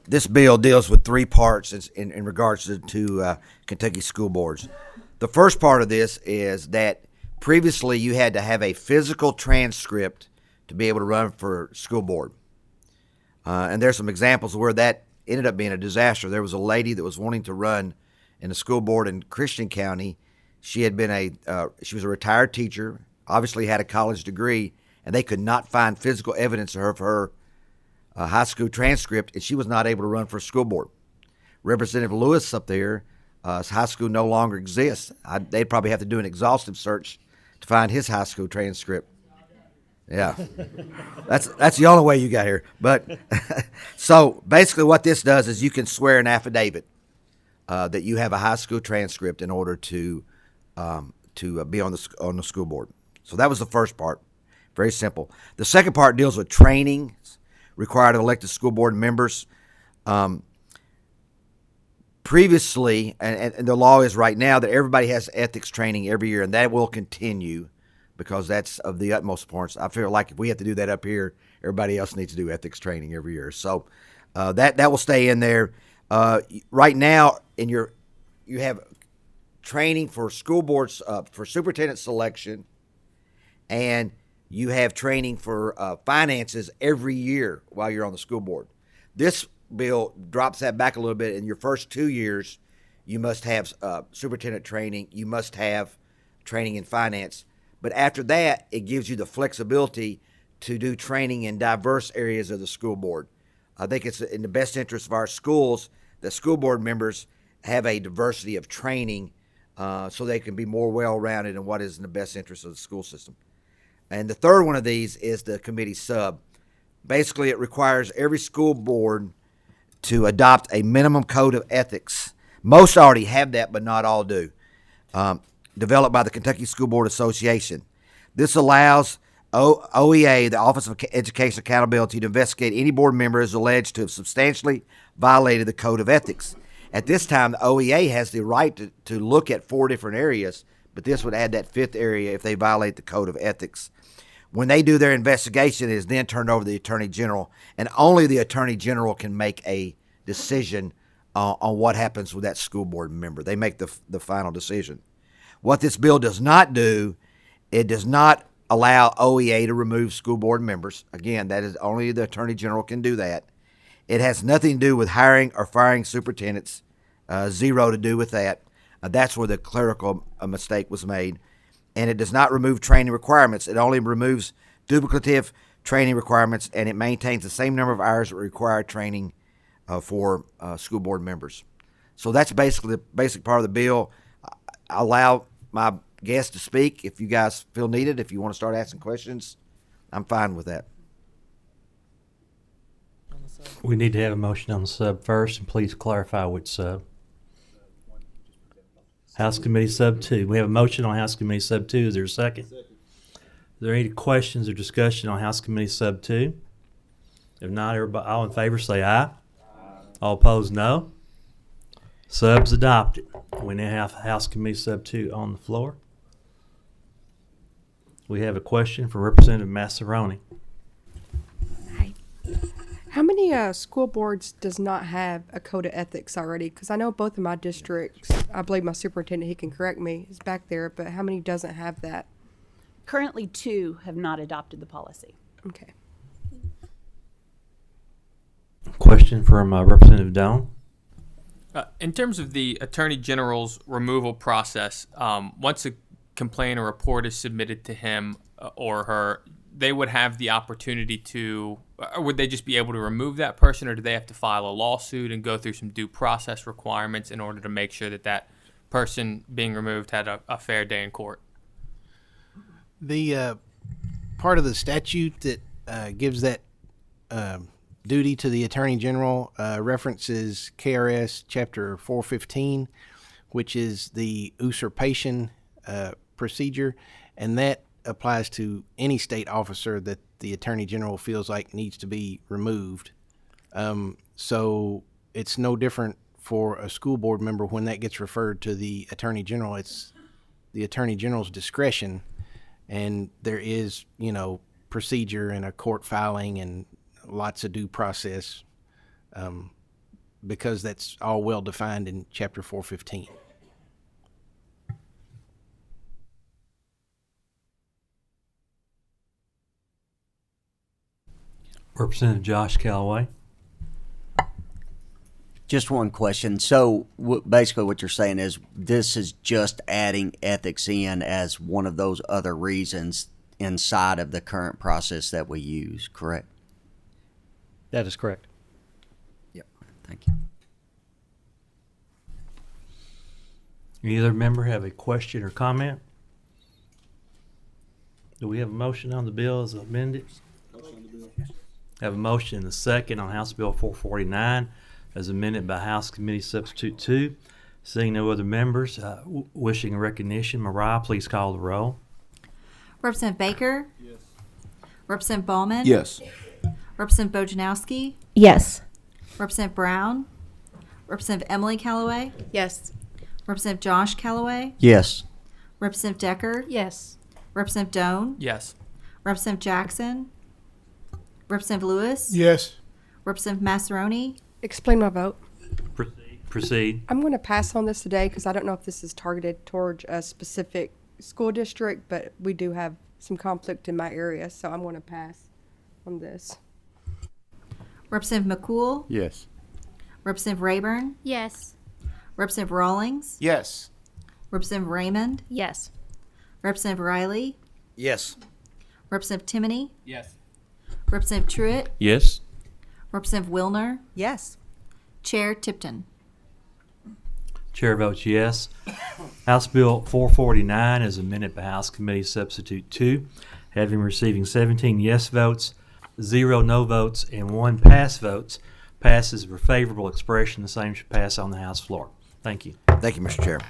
this bill deals with 3 parts in regards to Kentucky school boards. The first part of this is that previously you had to have a physical transcript to be able to run for school board. And there's some examples where that ended up being a disaster. There was a lady that was wanting to run in a school board in Christian County. She had been she was a retired teacher, obviously had a college degree, and they could not find physical evidence of her for her high school transcript, and she was not able to run for school board. Representative Lewis up there, his high school no longer exists. They'd probably have to do an exhaustive search to find his high school transcript. Yeah, that's the only way you got here. But so basically, what this does is you can swear an affidavit that you have a high school transcript in order to be on the school board. So that was the first part. Very simple. The second part deals with training required of elected school board members. Previously, and the law is right now that everybody has ethics training every year, and that will continue because that's of the utmost importance. I feel like if we have to do that up here, everybody else needs to do ethics training every year. So that will stay in there. Right now, you have training for school boards for superintendent selection, and you have training for finances every year while you're on the school board. This bill drops that back a little bit. In your first 2 years, you must have superintendent training. You must have training in finance. But after that, it gives you the flexibility to do training in diverse areas of the school board. I think it's in the best interest of our schools that school board members have a diversity of training so they can be more well-rounded in what is in the best interest of the school system. And the third one of these is the committee sub. Basically, it requires every school board to adopt a minimum code of ethics. Most already have that, but not all do. Developed by the Kentucky School Board Association. This allows OEA, the Office of Education Accountability, to investigate any board member is alleged to have substantially violated the code of ethics. At this time, the OEA has the right to look at 4 different areas, but this would add that 5th area if they violate the code of ethics. When they do their investigation, it is then turned over to the Attorney General, and only the Attorney General can make a decision on what happens with that school board member. They make the final decision. What this bill does not do, it does not allow OEA to remove school board members. Again, that is only the Attorney General can do that. It has nothing to do with hiring or firing superintendents, 0 to do with that. That's where the clerical mistake was made. And it does not remove training requirements. It only removes duplicative training requirements, and it maintains the same number of hours that require training for school board members. So that's basically the basic part of the bill. I allow my guests to speak if you guys feel needed. If you want to start asking questions, I'm fine with that. We need to have a motion on the sub first, and please clarify which sub. House Committee Sub 2. We have a motion on House Committee Sub 2. Is there a second? Is there any questions or discussion on House Committee Sub 2? If not, everybody, all in favor say aye. All opposed, no. Sub's adopted. We now have House Committee Sub 2 on the floor. We have a question from Representative Massaroni. How many school boards does not have a code of ethics already? Because I know both of my districts, I believe my superintendent, he can correct me, is back there, but how many doesn't have that? Currently 2 have not adopted the policy. Okay. Question from Representative Doan. In terms of the Attorney General's removal process, once a complaint or report is submitted to him or her, they would have the opportunity to, or would they just be able to remove that person, or do they have to file a lawsuit and go through some due process requirements in order to make sure that that person being removed had a fair day in court? The part of the statute that gives that duty to the Attorney General references KRS Chapter 415, which is the usurpation procedure, and that applies to any state officer that the Attorney General feels like needs to be removed. So it's no different for a school board member when that gets referred to the Attorney General. It's the Attorney General's discretion, and there is, procedure and a court filing and lots of due process because that's all well defined in Chapter 415. Representative Josh Callaway. Just one question. So basically what you're saying is this is just adding ethics in as one of those other reasons inside of the current process that we use, correct? That is correct. Yep. Thank you. Any other member have a question or comment? Do we have a motion on the bill as amended? Have a motion and a second on House Bill 449 as amended by House Committee Substitute 2. Seeing no other members wishing recognition, Mariah, please call the roll. Representative Baker? Yes. Representative Ballman? Yes. Representative Bojanowski? Yes. Representative Brown? Representative Emily Callaway? Yes. Representative Josh Callaway? Yes. Representative Decker? Yes. Representative Doan? Yes. Representative Jackson? Representative Lewis? Yes. Representative Massaroni? Explain my vote. Proceed. I'm going to pass on this today because I don't know if this is targeted towards a specific school district, but we do have some conflict in my area, so I'm going to pass on this. Representative McCool? Yes. Representative Rayburn? Yes. Representative Rawlings? Yes. Representative Raymond? Yes. Representative Riley? Yes. Representative Timoney? Yes. Representative Truitt? Yes. Representative Wilner? Yes. Chair Tipton? Chair votes yes. House Bill 449 is amended by House Committee Substitute 2, having receiving 17 yes votes, 0 no votes, and 1 pass votes, passes for favorable expression, the same should pass on the House floor. Thank you. Thank you, Mr. Chair.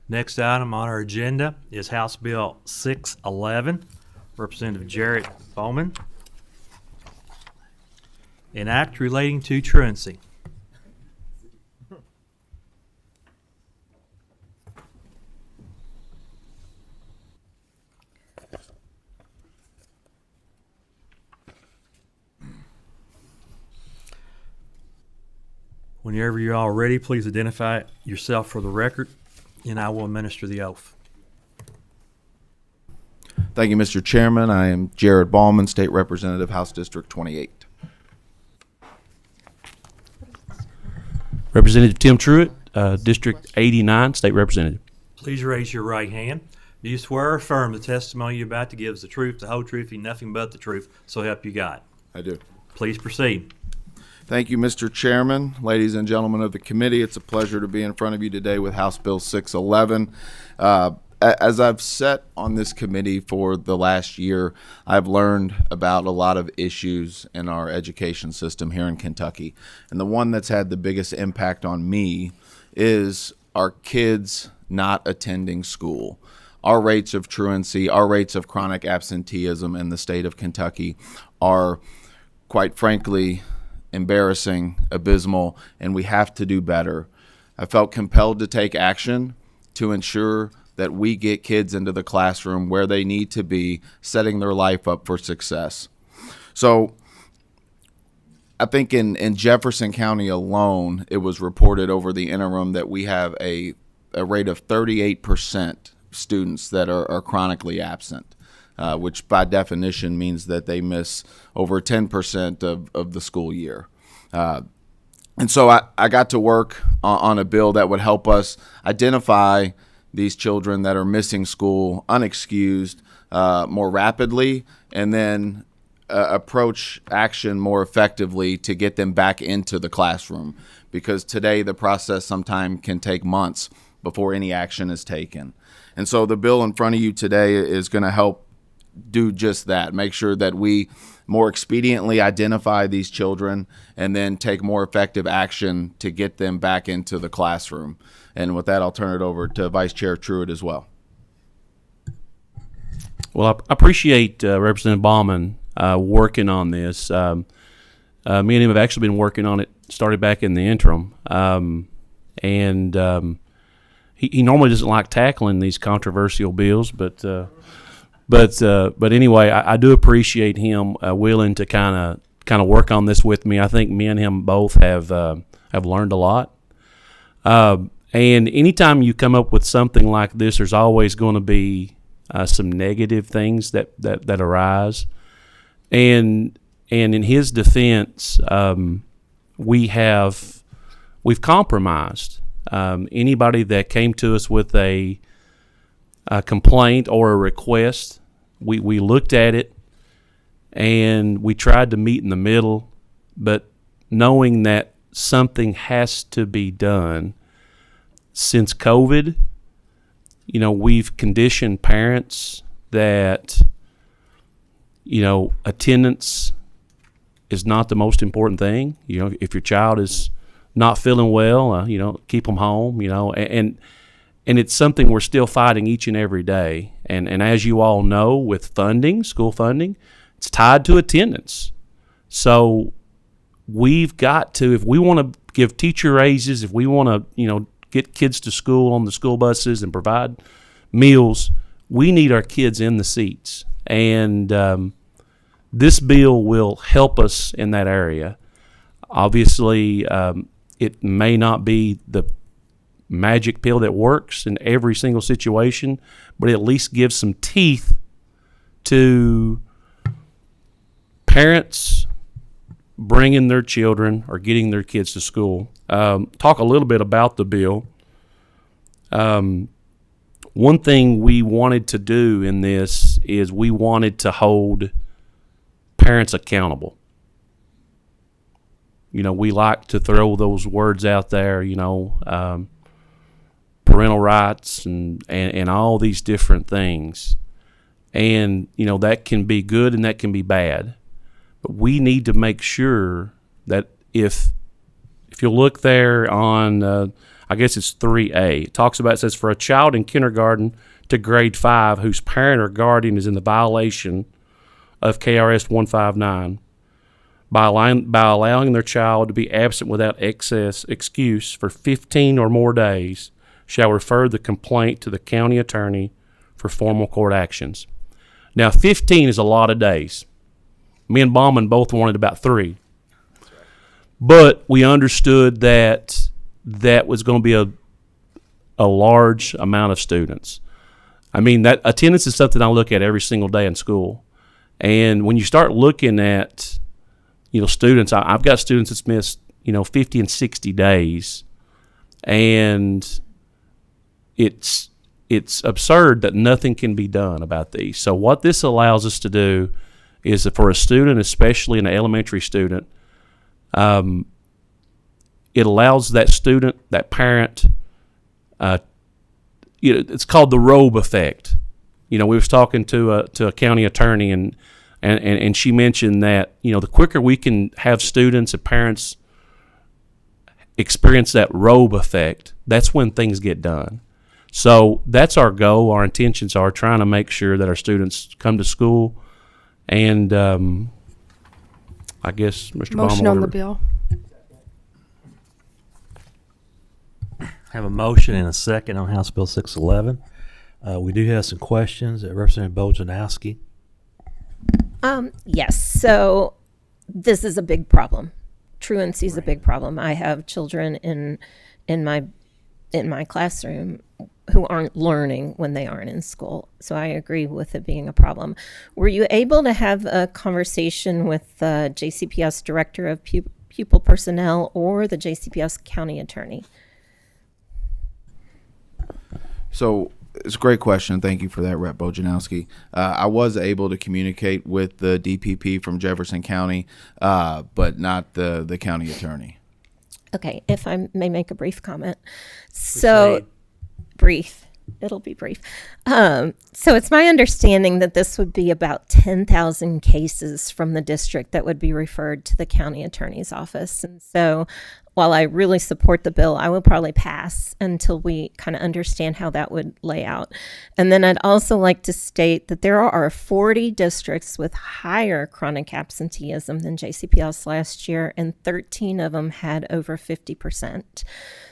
Next item on our agenda is House Bill 611, Representative Jarrett Bowman. An act relating to truancy. Whenever you're all ready, please identify yourself for the record, and I will administer the oath. Thank you, Mr. Chairman. I am Jared Ballman, State Representative, House District 28. Representative Tim Truitt, District 89, State Representative. Please raise your right hand. Do you swear or affirm the testimony you're about to give is the truth, the whole truth, and nothing but the truth, so help you God? I do. Please proceed. Thank you, Mr. Chairman. Ladies and gentlemen of the committee, it's a pleasure to be in front of you today with House Bill 611. As I've sat on this committee for the last year, I've learned about a lot of issues in our education system here in Kentucky. And the one that's had the biggest impact on me is our kids not attending school. Our rates of truancy, our rates of chronic absenteeism in the state of Kentucky are, quite frankly, embarrassing, abysmal, and we have to do better. I felt compelled to take action to ensure that we get kids into the classroom where they need to be, setting their life up for success. So I think in Jefferson County alone, it was reported over the interim that we have a rate of 38% students that are chronically absent. Which by definition means that they miss over 10% of the school year. And so I got to work on a bill that would help us identify these children that are missing school unexcused more rapidly, and then approach action more effectively to get them back into the classroom. Because today the process sometimes can take months before any action is taken. And so the bill in front of you today is going to help do just that, make sure that we more expediently identify these children and then take more effective action to get them back into the classroom. And with that, I'll turn it over to Vice Chair Truitt as well. Well, I appreciate Representative Baumann working on this. Me and him have actually been working on it, started back in the interim. He normally doesn't like tackling these controversial bills, but anyway, I do appreciate him willing to kind of work on this with me. I think me and him both have learned a lot. And anytime you come up with something like this, there's always going to be some negative things that arise. And in his defense, we've compromised. Anybody that came to us with a complaint or a request, we looked at it and we tried to meet in the middle, but knowing that something has to be done. Since COVID, we've conditioned parents that, attendance is not the most important thing. If your child is not feeling well, keep them home, and it's something we're still fighting each and every day. And as you all know, with funding, school funding, it's tied to attendance. So we've got to, if we want to give teacher raises, if we want to, get kids to school on the school buses and provide meals, we need our kids in the seats. And this bill will help us in that area. Obviously, it may not be the magic pill that works in every single situation, but it at least gives some teeth to parents bringing their children or getting their kids to school. Talk a little bit about the bill. One thing we wanted to do in this is we wanted to hold parents accountable. We like to throw those words out there, parental rights and all these different things. And, that can be good and that can be bad. But we need to make sure that if you look there on, I guess it's 3A, it talks about, it says, for a child in kindergarten to grade 5 whose parent or guardian is in the violation of KRS 159 by allowing their child to be absent without excuse for 15 or more days, shall refer the complaint to the county attorney for formal court actions. Now, 15 is a lot of days. Me and Bauman both wanted about 3. But we understood that that was going to be a large amount of students. I mean, that attendance is something I look at every single day in school. And when you start looking at, students, I've got students that's missed, 50 and 60 days. And it's absurd that nothing can be done about these. So what this allows us to do is that for a student, especially an elementary student, it allows that student, that parent, it's called the robe effect. We was talking to a county attorney, and she mentioned that the quicker we can have students and parents experience that robe effect, that's when things get done. So that's our goal. Our intentions are trying to make sure that our students come to school, and I guess Mr. Motion Baum, on the bill. Have a motion and a second on House Bill 611. We do have some questions. Representative Bojanowski. Yes. So this is a big problem. Truancy is a big problem. I have children in my classroom who aren't learning when they aren't in school. So I agree with it being a problem. Were you able to have a conversation with the JCPS Director of Pupil Personnel or the JCPS County Attorney? So it's a great question. Thank you for that, Rep. Bojanowski. I was able to communicate with the DPP from Jefferson County, but not the county attorney. Okay, if I may make a brief comment. So, brief. It'll be brief. So it's my understanding that this would be about 10,000 cases from the district that would be referred to the county attorney's office. And so while I really support the bill, I will probably pass until we kind of understand how that would lay out. And then I'd also like to state that there are 40 districts with higher chronic absenteeism than JCPS last year, and 13 of them had over 50%.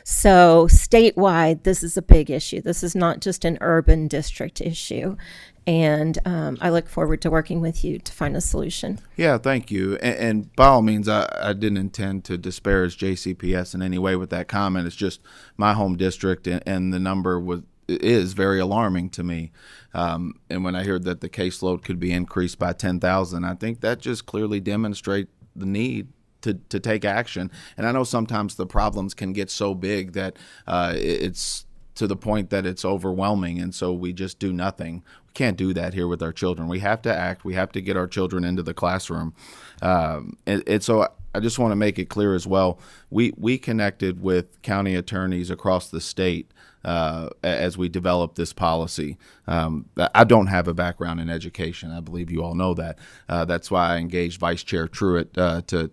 So statewide, this is a big issue. This is not just an urban district issue. And I look forward to working with you to find a solution. Yeah, thank you. And by all means, I didn't intend to disparage JCPS in any way with that comment. It's just my home district, and the number is very alarming to me. And when I heard that the caseload could be increased by 10,000, I think that just clearly demonstrates the need to take action. And I know sometimes the problems can get so big that it's to the point that it's overwhelming, and so we just do nothing. We can't do that here with our children. We have to act. We have to get our children into the classroom. And so I just want to make it clear as well, we connected with county attorneys across the state as we developed this policy. I don't have a background in education. I believe you all know that. That's why I engaged Vice Chair Truitt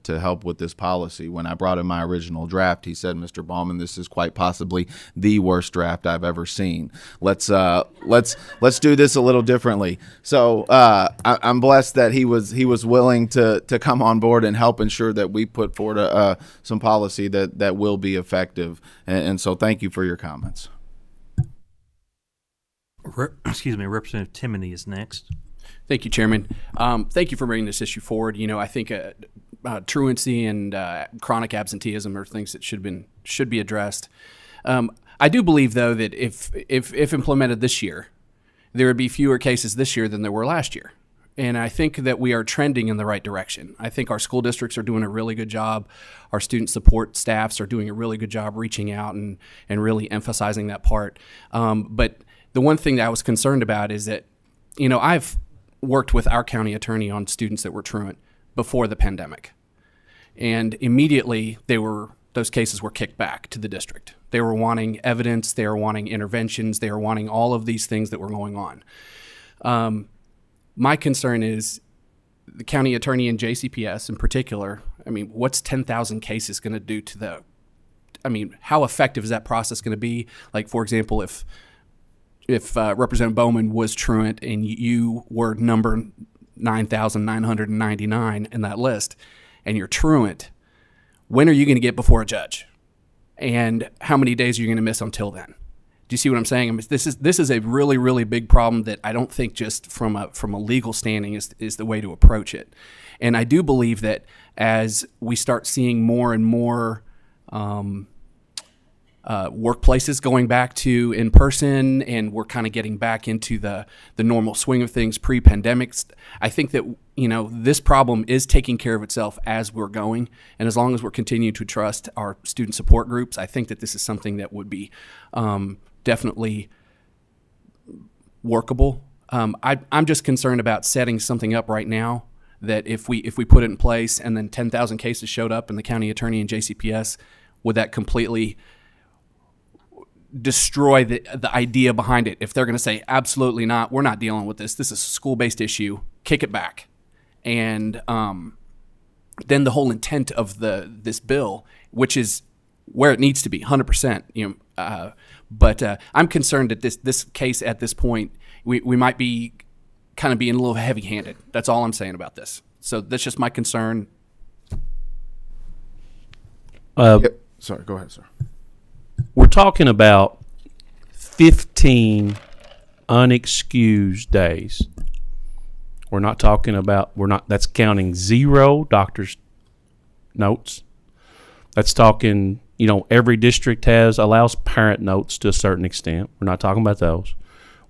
to help with this policy. When I brought in my original draft, he said, "Mr. Bauman, this is quite possibly the worst draft I've ever seen. Let's do this a little differently." So I'm blessed that he was willing to come on board and help ensure that we put forward some policy that will be effective. And so thank you for your comments. Representative Timoney is next. Thank you, Chairman. Thank you for bringing this issue forward. I think truancy and chronic absenteeism are things that should be addressed. I do believe, though, that if implemented this year, there would be fewer cases this year than there were last year. And I think that we are trending in the right direction. I think our school districts are doing a really good job. Our student support staffs are doing a really good job reaching out and really emphasizing that part. But the one thing that I was concerned about is that, I've worked with our county attorney on students that were truant before the pandemic. And immediately those cases were kicked back to the district. They were wanting evidence, they were wanting interventions, they were wanting all of these things that were going on. My concern is the county attorney and JCPS in particular, I mean, what's 10,000 cases going to do to the, I mean, how effective is that process going to be? Like, for example, if Representative Bowman was truant and you were number 9,999 in that list and you're truant, when are you going to get before a judge? And how many days are you going to miss until then? Do you see what I'm saying? I mean, this is a really, really big problem that I don't think just from a legal standing is the way to approach it. And I do believe that as we start seeing more and more workplaces going back to in person, and we're kind of getting back into the normal swing of things pre-pandemic, I think that, you know, this problem is taking care of itself as we're going. And as long as we're continuing to trust our student support groups, I think that this is something that would be definitely workable. I'm just concerned about setting something up right now that if we put it in place and then 10,000 cases showed up and the county attorney and JCPS, would that completely destroy the idea behind it? If they're going to say, absolutely not, we're not dealing with this. This is a school-based issue, kick it back. And then the whole intent of this bill, which is where it needs to be, 100%. You know, but I'm concerned that this case at this point, we might be kind of being a little heavy-handed. That's all I'm saying about this. So that's just my concern. Yep. Sorry, go ahead, sir. We're talking about 15 unexcused days. That's counting 0 doctor's notes. That's talking, you know, every district allows parent notes to a certain extent. We're not talking about those.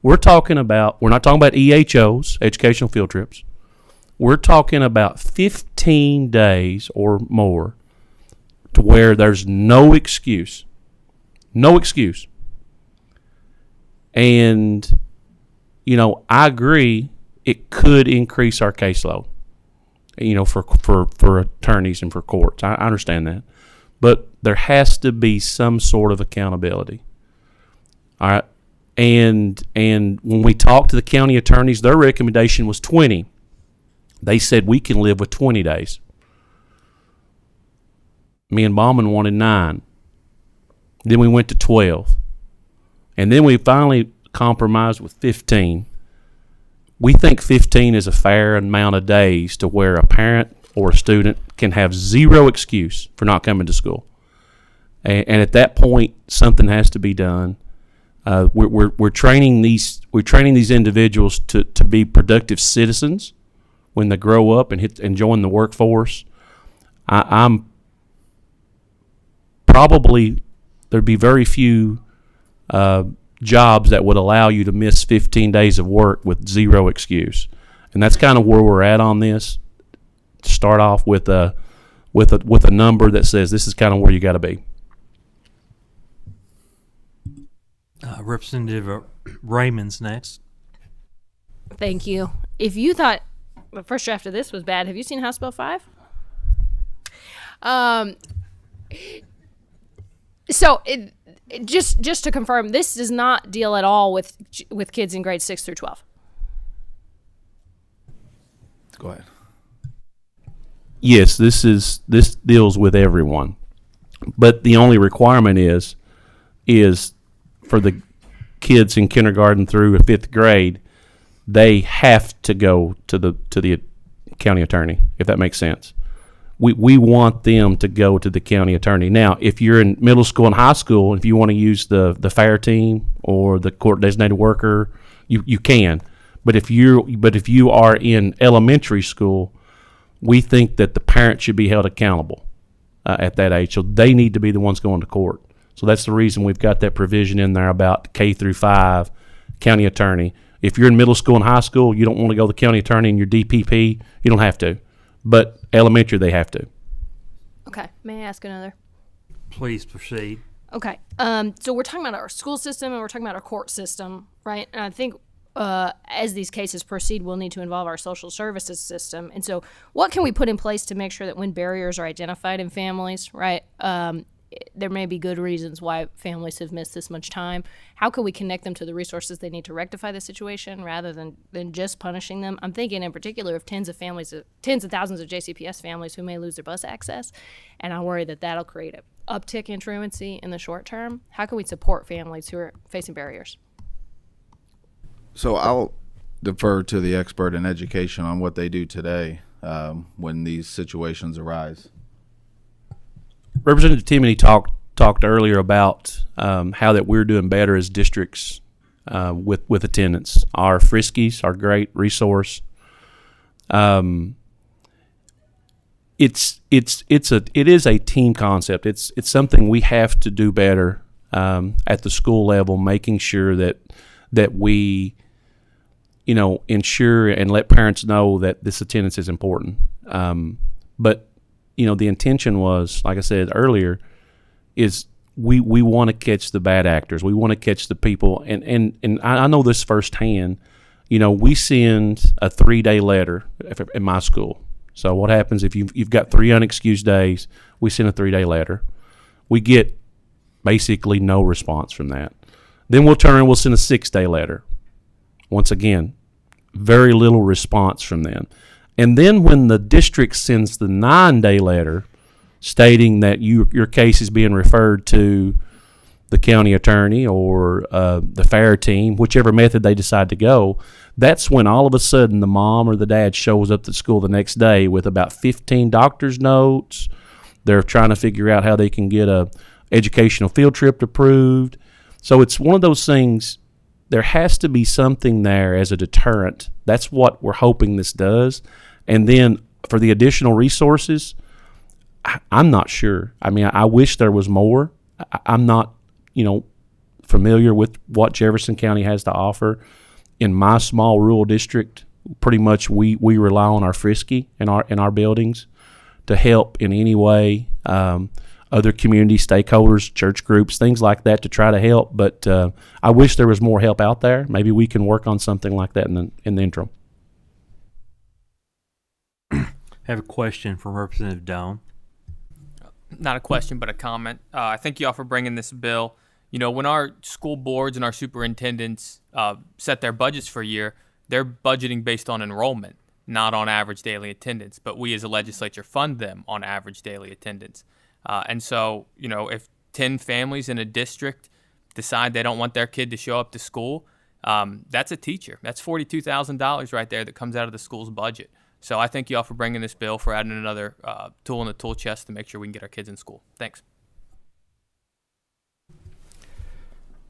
We're not talking about EHOs, educational field trips. We're talking about 15 days or more to where there's no excuse. No excuse. And, you know, I agree it could increase our caseload, you know, for attorneys and for courts. I understand that. But there has to be some sort of accountability. All right. And when we talked to the county attorneys, their recommendation was 20. They said we can live with 20 days. Me and Bauman wanted 9. Then we went to 12. And then we finally compromised with 15. We think 15 is a fair amount of days to where a parent or a student can have 0 excuse for not coming to school. And at that point, something has to be done. We're training these individuals to be productive citizens when they grow up and join the workforce. I'm probably there'd be very few jobs that would allow you to miss 15 days of work with 0 excuse, and that's kind of where we're at on this. To start off with a number that says this is kind of where you got to be. Representative Raymond's next. Thank you. If you thought the first draft of this was bad, have you seen House Bill 5? So just to confirm, this does not deal at all with kids in grades 6 through 12. Go ahead. Yes, this deals with everyone, but the only requirement is for the kids in kindergarten through 5th grade, they have to go to the county attorney, if that makes sense. We want them to go to the county attorney. Now, if you're in middle school and high school, if you want to use the FAIR team or the court designated worker, you can. But if you are in elementary school, we think that the parent should be held accountable at that age. So they need to be the ones going to court. So that's the reason we've got that provision in there about K through 5 county attorney. If you're in middle school and high school, you don't want to go to the county attorney and your DPP, you don't have to. But elementary, they have to. Okay. May I ask another? Please proceed. Okay. So we're talking about our school system and we're talking about our court system, right? And I think as these cases proceed, we'll need to involve our social services system. And so what can we put in place to make sure that when barriers are identified in families, right, there may be good reasons why families have missed this much time. How can we connect them to the resources they need to rectify the situation rather than just punishing them? I'm thinking in particular of tens of thousands of JCPS families who may lose their bus access, and I worry that that'll create an uptick in truancy in the short term. How can we support families who are facing barriers? So I'll defer to the expert in education on what they do today when these situations arise. Representative Timoney talked earlier about how that we're doing better as districts with attendance. Our Friskies are a great resource. It is a team concept. It's something we have to do better at the school level, making sure that we ensure and let parents know that this attendance is important. But the intention was, like I said earlier, is we want to catch the bad actors. We want to catch the people. And I know this firsthand. We send a 3-day letter in my school. So what happens if you've got 3 unexcused days, we send a 3-day letter. We get basically no response from that. Then we'll send a 6-day letter. Once again, very little response from them. And then when the district sends the 9-day letter stating that your case is being referred to the county attorney or the fire team, whichever method they decide to go, that's when all of a sudden the mom or the dad shows up to school the next day with about 15 doctor's notes. They're trying to figure out how they can get a educational field trip approved. So it's one of those things. There has to be something there as a deterrent. That's what we're hoping this does. And then for the additional resources, I'm not sure. I mean, I wish there was more. I'm not, familiar with what Jefferson County has to offer. In my small rural district, pretty much we rely on our Frisky in our buildings to help in any way. Other community stakeholders, church groups, things like that to try to help. But I wish there was more help out there. Maybe we can work on something like that in the interim. I have a question from Representative Doan. Not a question, but a comment. I thank you all for bringing this bill. When our school boards and our superintendents set their budgets for a year, they're budgeting based on enrollment, not on average daily attendance. But we as a legislature fund them on average daily attendance. And so, if 10 families in a district decide they don't want their kid to show up to school, that's a teacher. That's $42,000 right there that comes out of the school's budget. So I thank you all for bringing this bill, for adding another tool in the tool chest to make sure we can get our kids in school. Thanks.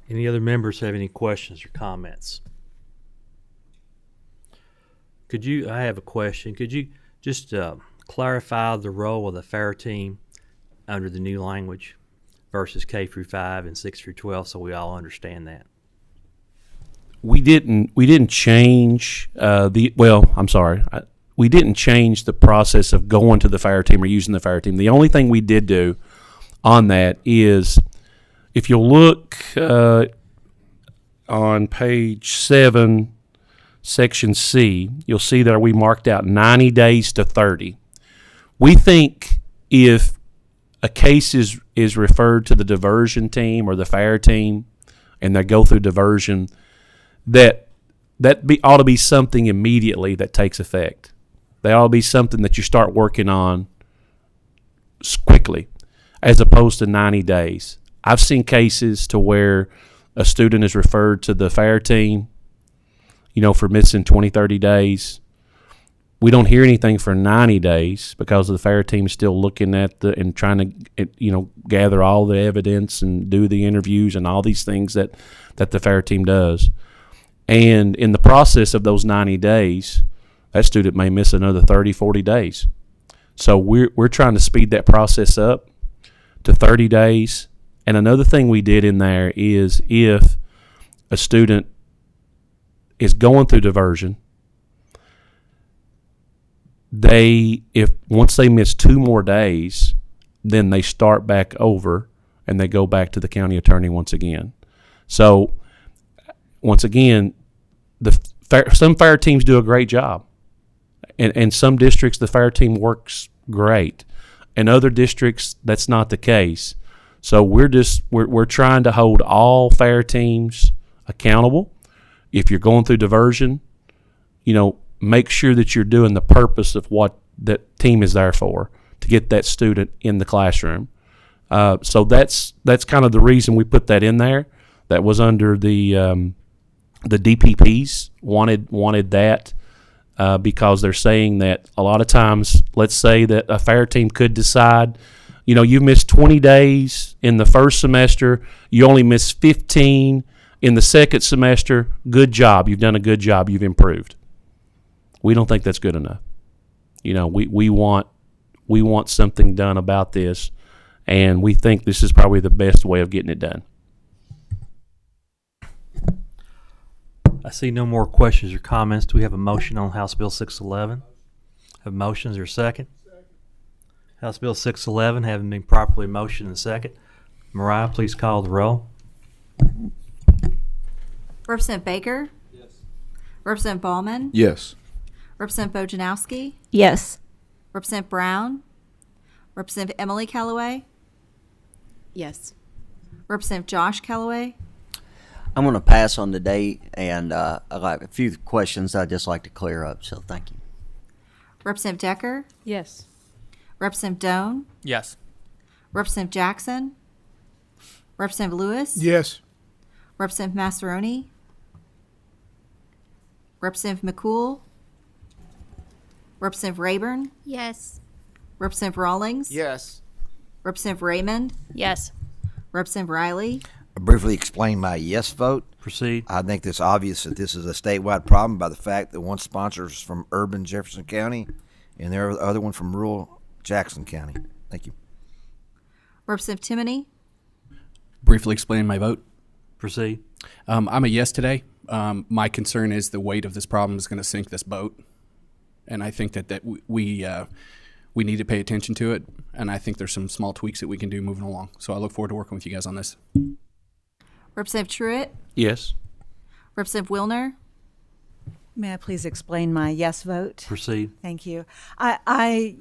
Any other members have any questions or comments? I have a question. Could you just clarify the role of the fire team under the new language versus K through 5 and 6 through 12, so we all understand that? We didn't change we didn't change the process of going to the fire team or using the fire team. The only thing we did do on that is, if you'll look on page 7, section C, you'll see that we marked out 90 days to 30. We think if a case is referred to the diversion team or the fire team and they go through diversion, that ought to be something immediately that takes effect. They ought to be something that you start working on quickly, as opposed to 90 days. I've seen cases to where a student is referred to the fire team, for missing 20, 30 days. We don't hear anything for 90 days because the fire team is still looking at and trying to, gather all the evidence and do the interviews and all these things that the fire team does. And in the process of those 90 days, that student may miss another 30, 40 days. So we're trying to speed that process up to 30 days. And another thing we did in there is, if a student is going through diversion, once they miss 2 more days, then they start back over and they go back to the county attorney once again. So once again, some fire teams do a great job. And some districts, the fire team works great. In other districts, that's not the case. So we're trying to hold all fair teams accountable. If you're going through diversion, make sure that you're doing the purpose of what that team is there for, to get that student in the classroom. So that's kind of the reason we put that in there. That was under the DPPs wanted that because they're saying that a lot of times, let's say that a fair team could decide, you missed 20 days in the first semester, you only missed 15 in the second semester. Good job, you've done a good job, you've improved. We don't think that's good enough. We want something done about this, and we think this is probably the best way of getting it done. I see no more questions or comments. Do we have a motion on House Bill 611? Have motions or second? House Bill 611 having been properly motioned and second. Mariah, please call the roll. Representative Baker? Yes. Representative Ballman? Yes. Representative Bojanowski? Yes. Representative Brown? Representative Emily Callaway? Yes. Representative Josh Callaway? I'm going to pass on the date, and I got a few questions I'd just like to clear up, so thank you. Representative Decker? Yes. Representative Doan? Yes. Representative Jackson? Representative Lewis? Yes. Representative Massaroni? Representative McCool? Representative Rayburn? Yes. Representative Rawlings? Yes. Representative Raymond? Yes. Representative Riley? I briefly explain my yes vote. Proceed. I think it's obvious that this is a statewide problem by the fact that one sponsor is from urban Jefferson County and the other one from rural Jackson County. Thank you. Representative Timoney? Briefly explain my vote. Proceed. I'm a yes today. My concern is the weight of this problem is going to sink this boat, and I think that we need to pay attention to it, and I think there's some small tweaks that we can do moving along. So I look forward to working with you guys on this. Representative Truitt? Yes. Representative Wilner? May I please explain my yes vote? Proceed. Thank you. I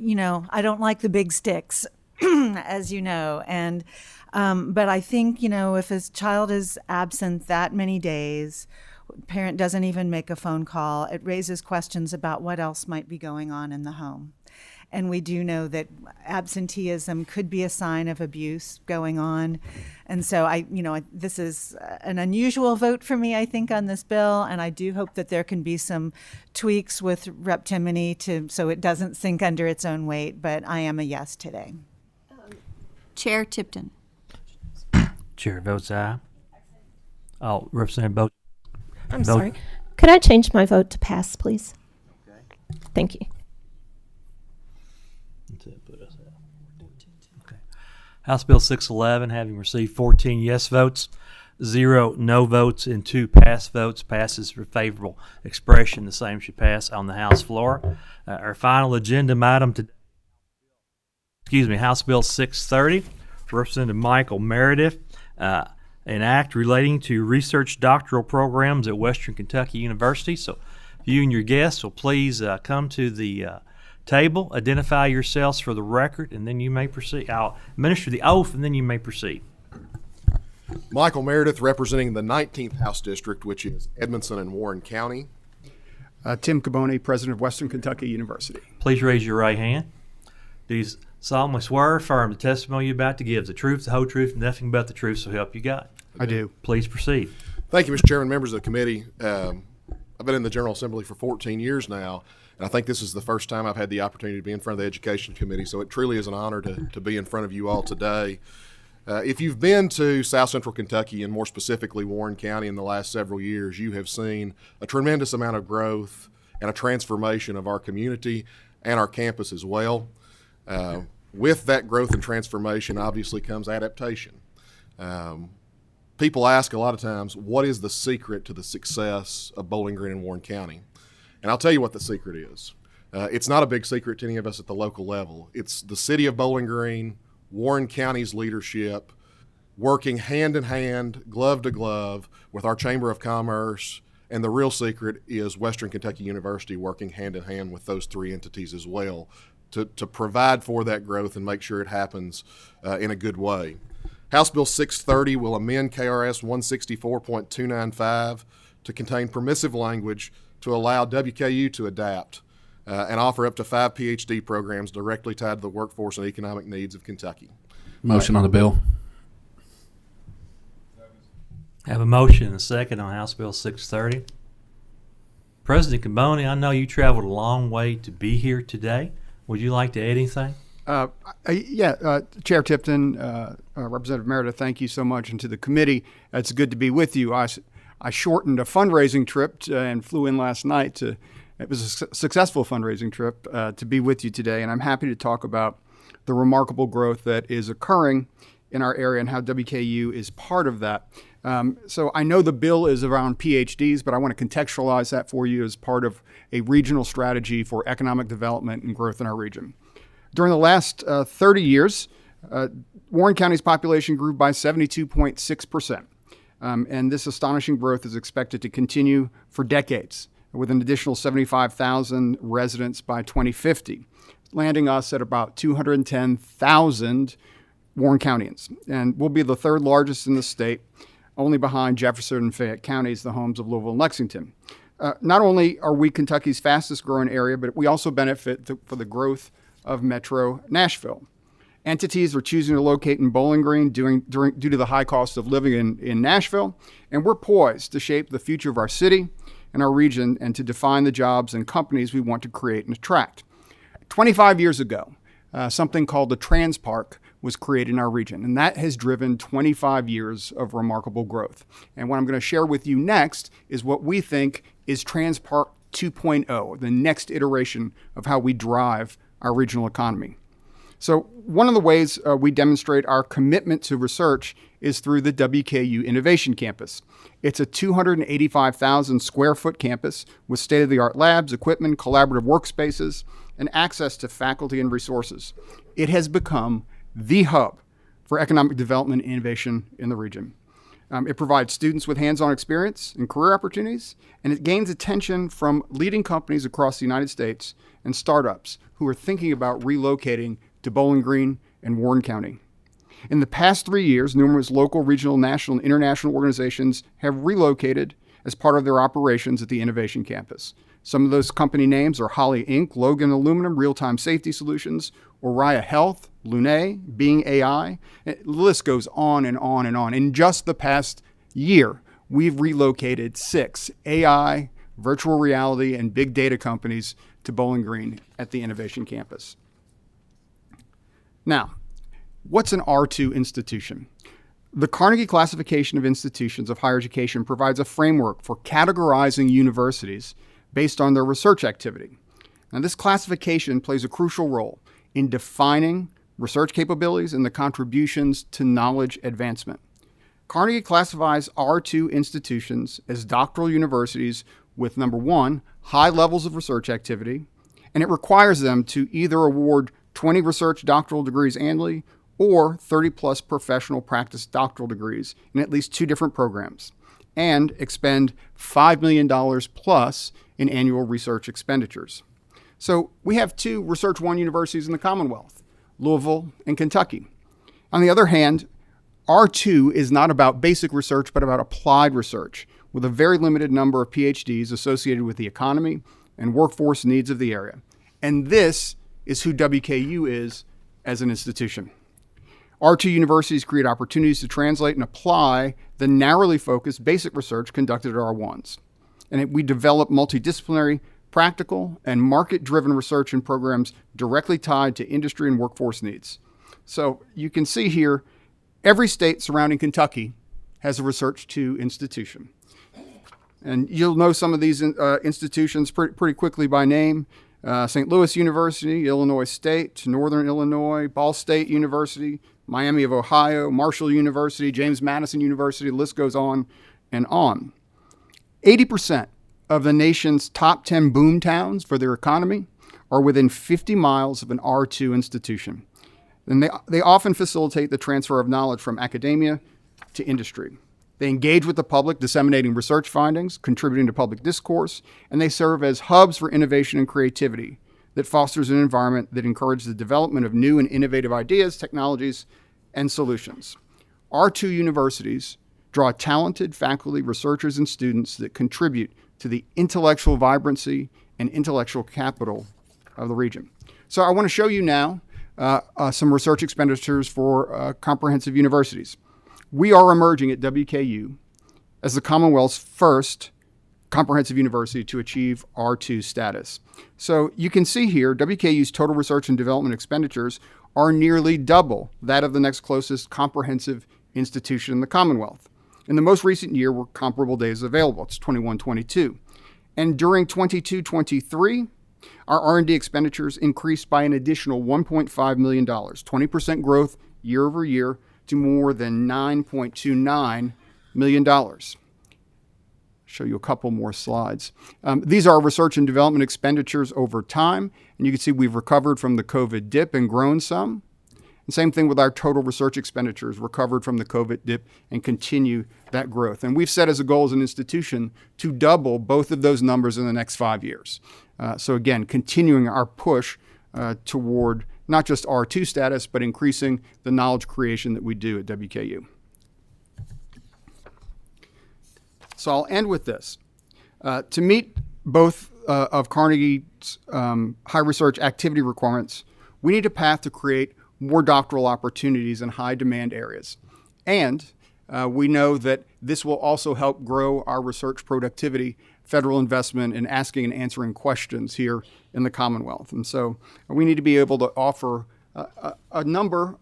don't like the big sticks, as you know, and but I think if a child is absent that many days, parent doesn't even make a phone call, it raises questions about what else might be going on in the home. And we do know that absenteeism could be a sign of abuse going on. And so this is an unusual vote for me, I think, on this bill. And I do hope that there can be some tweaks with Rep. Timoney so it doesn't sink under its own weight. But I am a yes today. Chair Tipton? Chair votes aye. Oh, Representative Bo. I'm sorry. Could I change my vote to pass, please? Okay. Thank you. Okay. House Bill 611 having received 14 yes votes, 0 no votes, and 2 pass votes, passes for favorable expression. The same should pass on the House floor. Our final agenda item today, House Bill 630, Representative Michael Meredith, an act relating to research doctoral programs at Western Kentucky University. So if you and your guests will please come to the table, identify yourselves for the record, and then you may proceed. I'll administer the oath, and then you may proceed. Michael Meredith, representing the 19th House District, which is Edmondson and Warren County. Tim Caboni, President of Western Kentucky University. Please raise your right hand. Do you solemnly swear or affirm the testimony you're about to give is the truth, the whole truth, and nothing but the truth, so help you God? I do. Please proceed. Thank you, Mr. Chairman, members of the committee. I've been in the General Assembly for 14 years now, and I think this is the first time I've had the opportunity to be in front of the Education Committee, so it truly is an honor to be in front of you all today. If you've been to South Central Kentucky, and more specifically Warren County in the last several years, you have seen a tremendous amount of growth and a transformation of our community and our campus as well. With that growth and transformation obviously comes adaptation. People ask a lot of times, what is the secret to the success of Bowling Green and Warren County? And I'll tell you what the secret is. It's not a big secret to any of us at the local level. It's the city of Bowling Green, Warren County's leadership, working hand in hand, glove to glove with our Chamber of Commerce, and the real secret is Western Kentucky University working hand in hand with those three entities as well to provide for that growth and make sure it happens in a good way. House Bill 630 will amend KRS 164.295 to contain permissive language to allow WKU to adapt and offer up to 5 PhD programs directly tied to the workforce and economic needs of Kentucky. Motion on the bill. Have a motion and a second on House Bill 630. President Camboni, I know you traveled a long way to be here today. Would you like to add anything? Chair Tipton, Representative Meredith, thank you so much, and to the committee, it's good to be with you. I shortened a fundraising trip and flew in last night. It was a successful fundraising trip to be with you today, and I'm happy to talk about the remarkable growth that is occurring in our area and how WKU is part of that. So I know the bill is around PhDs, but I want to contextualize that for you as part of a regional strategy for economic development and growth in our region. During the last 30 years, Warren County's population grew by 72.6%. And this astonishing growth is expected to continue for decades, with an additional 75,000 residents by 2050, landing us at about 210,000 Warren Countyans. And we'll be the third largest in the state, only behind Jefferson and Fayette counties, the homes of Louisville and Lexington. Not only are we Kentucky's fastest growing area, but we also benefit for the growth of Metro Nashville. Entities are choosing to locate in Bowling Green due to the high cost of living in Nashville, and we're poised to shape the future of our city and our region and to define the jobs and companies we want to create and attract. 25 years ago, something called the Trans Park was created in our region, and that has driven 25 years of remarkable growth. And what I'm going to share with you next is what we think is Trans Park 2.0, the next iteration of how we drive our regional economy. So one of the ways we demonstrate our commitment to research is through the WKU Innovation Campus. It's a 285,000 square foot campus with state-of-the-art labs, equipment, collaborative workspaces, and access to faculty and resources. It has become the hub for economic development and innovation in the region. It provides students with hands-on experience and career opportunities, and it gains attention from leading companies across the United States and startups who are thinking about relocating to Bowling Green and Warren County. In the past 3 years, numerous local, regional, national, and international organizations have relocated as part of their operations at the Innovation Campus. Some of those company names are Holley Inc., Logan Aluminum, Real-Time Safety Solutions, Oriya Health, Lune, Being AI. The list goes on and on and on. In just the past year, we've relocated 6 AI, virtual reality, and big data companies to Bowling Green at the Innovation Campus. Now, what's an R2 institution? The Carnegie Classification of Institutions of Higher Education provides a framework for categorizing universities based on their research activity. Now, this classification plays a crucial role in defining research capabilities and the contributions to knowledge advancement. Carnegie classifies R2 institutions as doctoral universities with, number one, high levels of research activity, and it requires them to either award 20 research doctoral degrees annually or 30-plus professional practice doctoral degrees in at least 2 different programs, and expend $5 million plus in annual research expenditures. So we have 2 Research One universities in the Commonwealth, Louisville and Kentucky. On the other hand, R2 is not about basic research, but about applied research, with a very limited number of PhDs associated with the economy and workforce needs of the area. And this is who WKU is as an institution. R2 universities create opportunities to translate and apply the narrowly focused basic research conducted at R1s. And we develop multidisciplinary, practical, and market-driven research and programs directly tied to industry and workforce needs. So you can see here, every state surrounding Kentucky has a Research 2 institution. And you'll know some of these institutions pretty quickly by name. St. Louis University, Illinois State, Northern Illinois, Ball State University, Miami of Ohio, Marshall University, James Madison University, the list goes on and on. 80% of the nation's top 10 boom towns for their economy are within 50 miles of an R2 institution. And they often facilitate the transfer of knowledge from academia to industry. They engage with the public, disseminating research findings, contributing to public discourse, and they serve as hubs for innovation and creativity that fosters an environment that encourages the development of new and innovative ideas, technologies, and solutions. R2 universities draw talented faculty, researchers, and students that contribute to the intellectual vibrancy and intellectual capital of the region. So I want to show you now some research expenditures for comprehensive universities. We are emerging at WKU as the Commonwealth's first comprehensive university to achieve R2 status. So you can see here, WKU's total research and development expenditures are nearly double that of the next closest comprehensive institution in the Commonwealth. In the most recent year were comparable days available. It's 21-22. And during 22-23, our R&D expenditures increased by an additional $1.5 million, 20% growth year over year to more than $9.29 million. Show you a couple more slides. These are research and development expenditures over time, and you can see we've recovered from the COVID dip and grown some. And same thing with our total research expenditures, recovered from the COVID dip and continue that growth. And we've set as a goal as an institution to double both of those numbers in the next 5 years. So again, continuing our push toward not just R2 status, but increasing the knowledge creation that we do at WKU. So I'll end with this. To meet both of Carnegie's high research activity requirements, we need a path to create more doctoral opportunities in high demand areas. And we know that this will also help grow our research productivity, federal investment in asking and answering questions here in the Commonwealth. And so we need to be able to offer a number,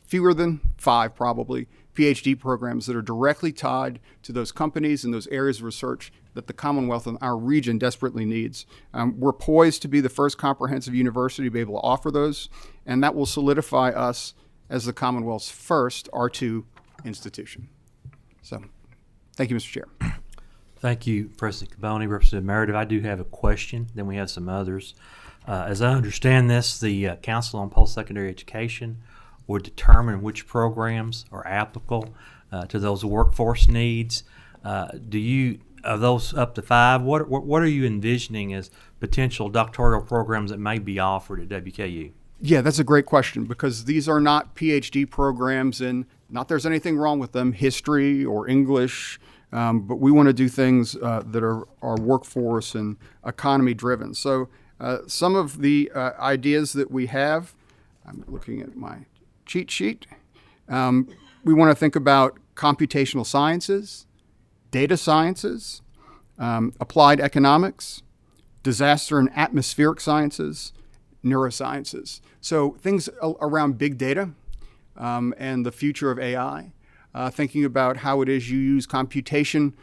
fewer than 5 probably, PhD programs that are directly tied to those companies and those areas of research that the Commonwealth and our region desperately needs. We're poised to be the first comprehensive university to be able to offer those, and that will solidify us as the Commonwealth's first R2 institution. So, thank you, Mr. Chair. Thank you, President Caboni. Representative Meredith, I do have a question, then we have some others. As I understand this, the Council on Post-Secondary Education would determine which programs are applicable to those workforce needs. Of those up to 5, what are you envisioning as potential doctoral programs that may be offered at WKU? Yeah, that's a great question, because these are not PhD programs, and not there's anything wrong with them, history or English, but we want to do things that are workforce and economy driven. So some of the ideas that we have, I'm looking at my cheat sheet. We want to think about computational sciences, data sciences, applied economics, disaster and atmospheric sciences, neurosciences. So things around big data and the future of AI, thinking about how it is you use computation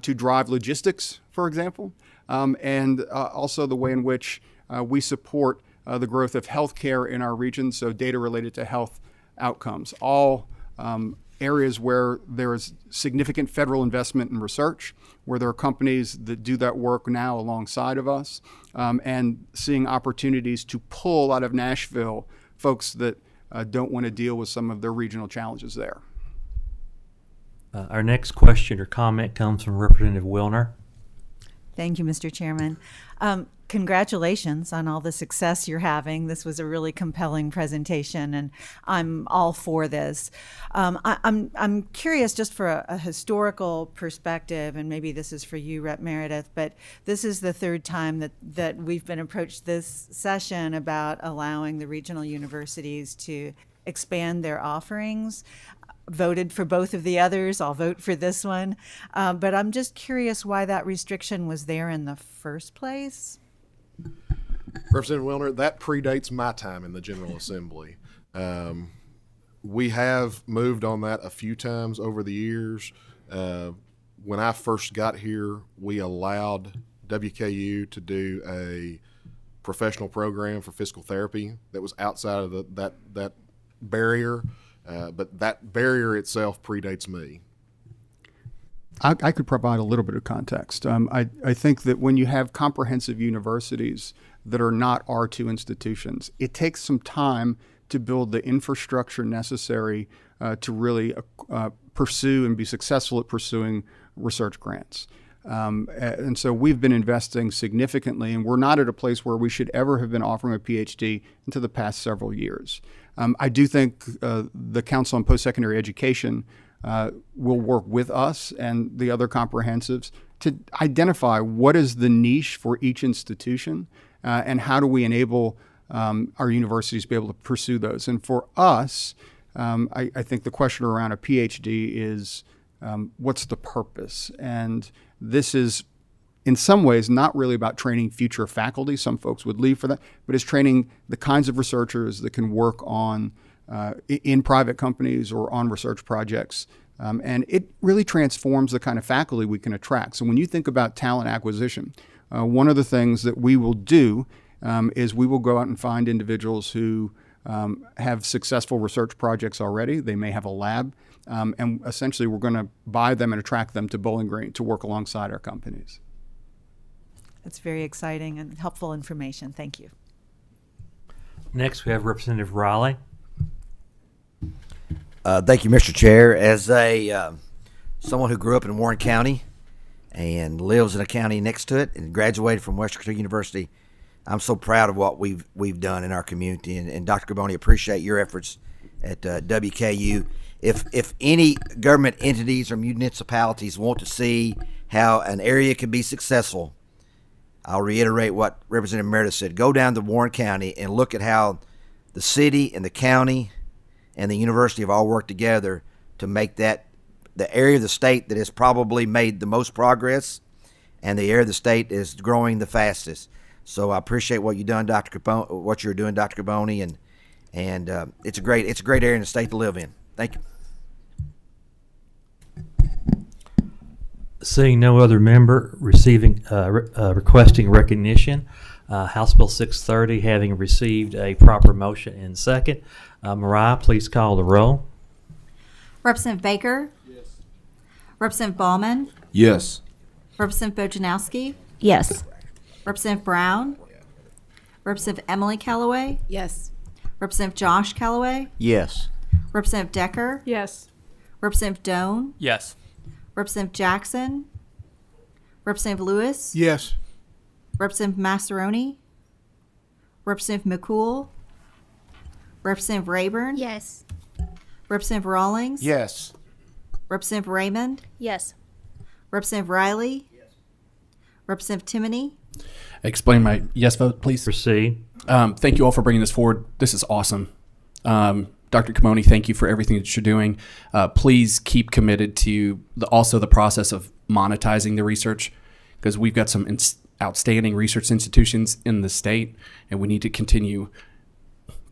to drive logistics, for example, and also the way in which we support the growth of healthcare in our region, so data related to health outcomes, all areas where there is significant federal investment in research, where there are companies that do that work now alongside of us, and seeing opportunities to pull out of Nashville folks that don't want to deal with some of their regional challenges there. Our next question or comment comes from Representative Wilner. Thank you, Mr. Chairman. Congratulations on all the success you're having. This was a really compelling presentation, and I'm all for this. I'm curious, just for a historical perspective, and maybe this is for you, Rep. Meredith, but this is the 3rd time that we've been approached this session about allowing the regional universities to expand their offerings. Voted for both of the others. I'll vote for this one. But I'm just curious why that restriction was there in the first place. Representative Wilner, that predates my time in the General Assembly. We have moved on that a few times over the years. When I first got here, we allowed WKU to do a professional program for physical therapy that was outside of that barrier. But that barrier itself predates me. I could provide a little bit of context. I think that when you have comprehensive universities that are not R2 institutions, it takes some time to build the infrastructure necessary to really pursue and be successful at pursuing research grants. And so we've been investing significantly, and we're not at a place where we should ever have been offering a PhD into the past several years. I do think the Council on Post-Secondary Education will work with us and the other comprehensives to identify what is the niche for each institution and how do we enable our universities to be able to pursue those. And for us, I think the question around a PhD is what's the purpose? And this is, in some ways, not really about training future faculty. Some folks would leave for that, but it's training the kinds of researchers that can work on in private companies or on research projects. And it really transforms the kind of faculty we can attract. So when you think about talent acquisition, one of the things that we will do is we will go out and find individuals who have successful research projects already. They may have a lab, and essentially we're going to buy them and attract them to Bowling Green to work alongside our companies. That's very exciting and helpful information. Thank you. Next, we have Representative Riley. Thank you, Mr. Chair. As someone who grew up in Warren County and lives in a county next to it and graduated from Western Kentucky University, I'm so proud of what we've done in our community. And Dr. Carboni, appreciate your efforts at WKU. If any government entities or municipalities want to see how an area can be successful, I'll reiterate what Representative Meredith said. Go down to Warren County and look at how the city and the county and the university have all worked together to make that the area of the state that has probably made the most progress and the area of the state is growing the fastest. So I appreciate what you've done, what you're doing, Dr. Carboni, and it's a great area in the state to live in. Thank you. Seeing no other member requesting recognition, House Bill 630 having received a proper motion and second. Mariah, please call the roll. Representative Baker? Yes. Representative Ballman? Yes. Representative Bojanowski? Yes. Representative Brown? Representative Emily Callaway? Yes. Representative Josh Callaway? Yes. Representative Decker? Yes. Representative Doan? Yes. Representative Jackson? Representative Lewis? Yes. Representative Massaroni? Representative McCool? Representative Rayburn? Yes. Representative Rawlings? Yes. Representative Raymond? Yes. Representative Riley? Yes. Representative Timoney? Explain my yes vote, please. Proceed. Thank you all for bringing this forward. This is awesome. Dr. Carboni, thank you for everything that you're doing. Please keep committed to also the process of monetizing the research, because we've got some outstanding research institutions in the state, and we need to continue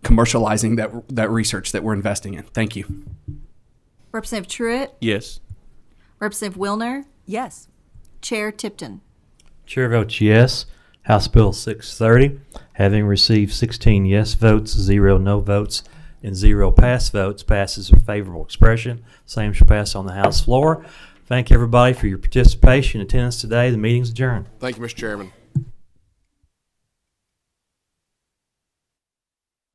commercializing that research that we're investing in. Thank you. Representative Truitt? Yes. Representative Wilner? Yes. Chair Tipton? Chair votes yes. House Bill 630, having received 16 yes votes, 0 no votes, and 0 pass votes, passes with favorable expression. Same shall pass on the House floor. Thank everybody for your participation and attendance today. The meeting's adjourned. Thank you, Mr. Chairman.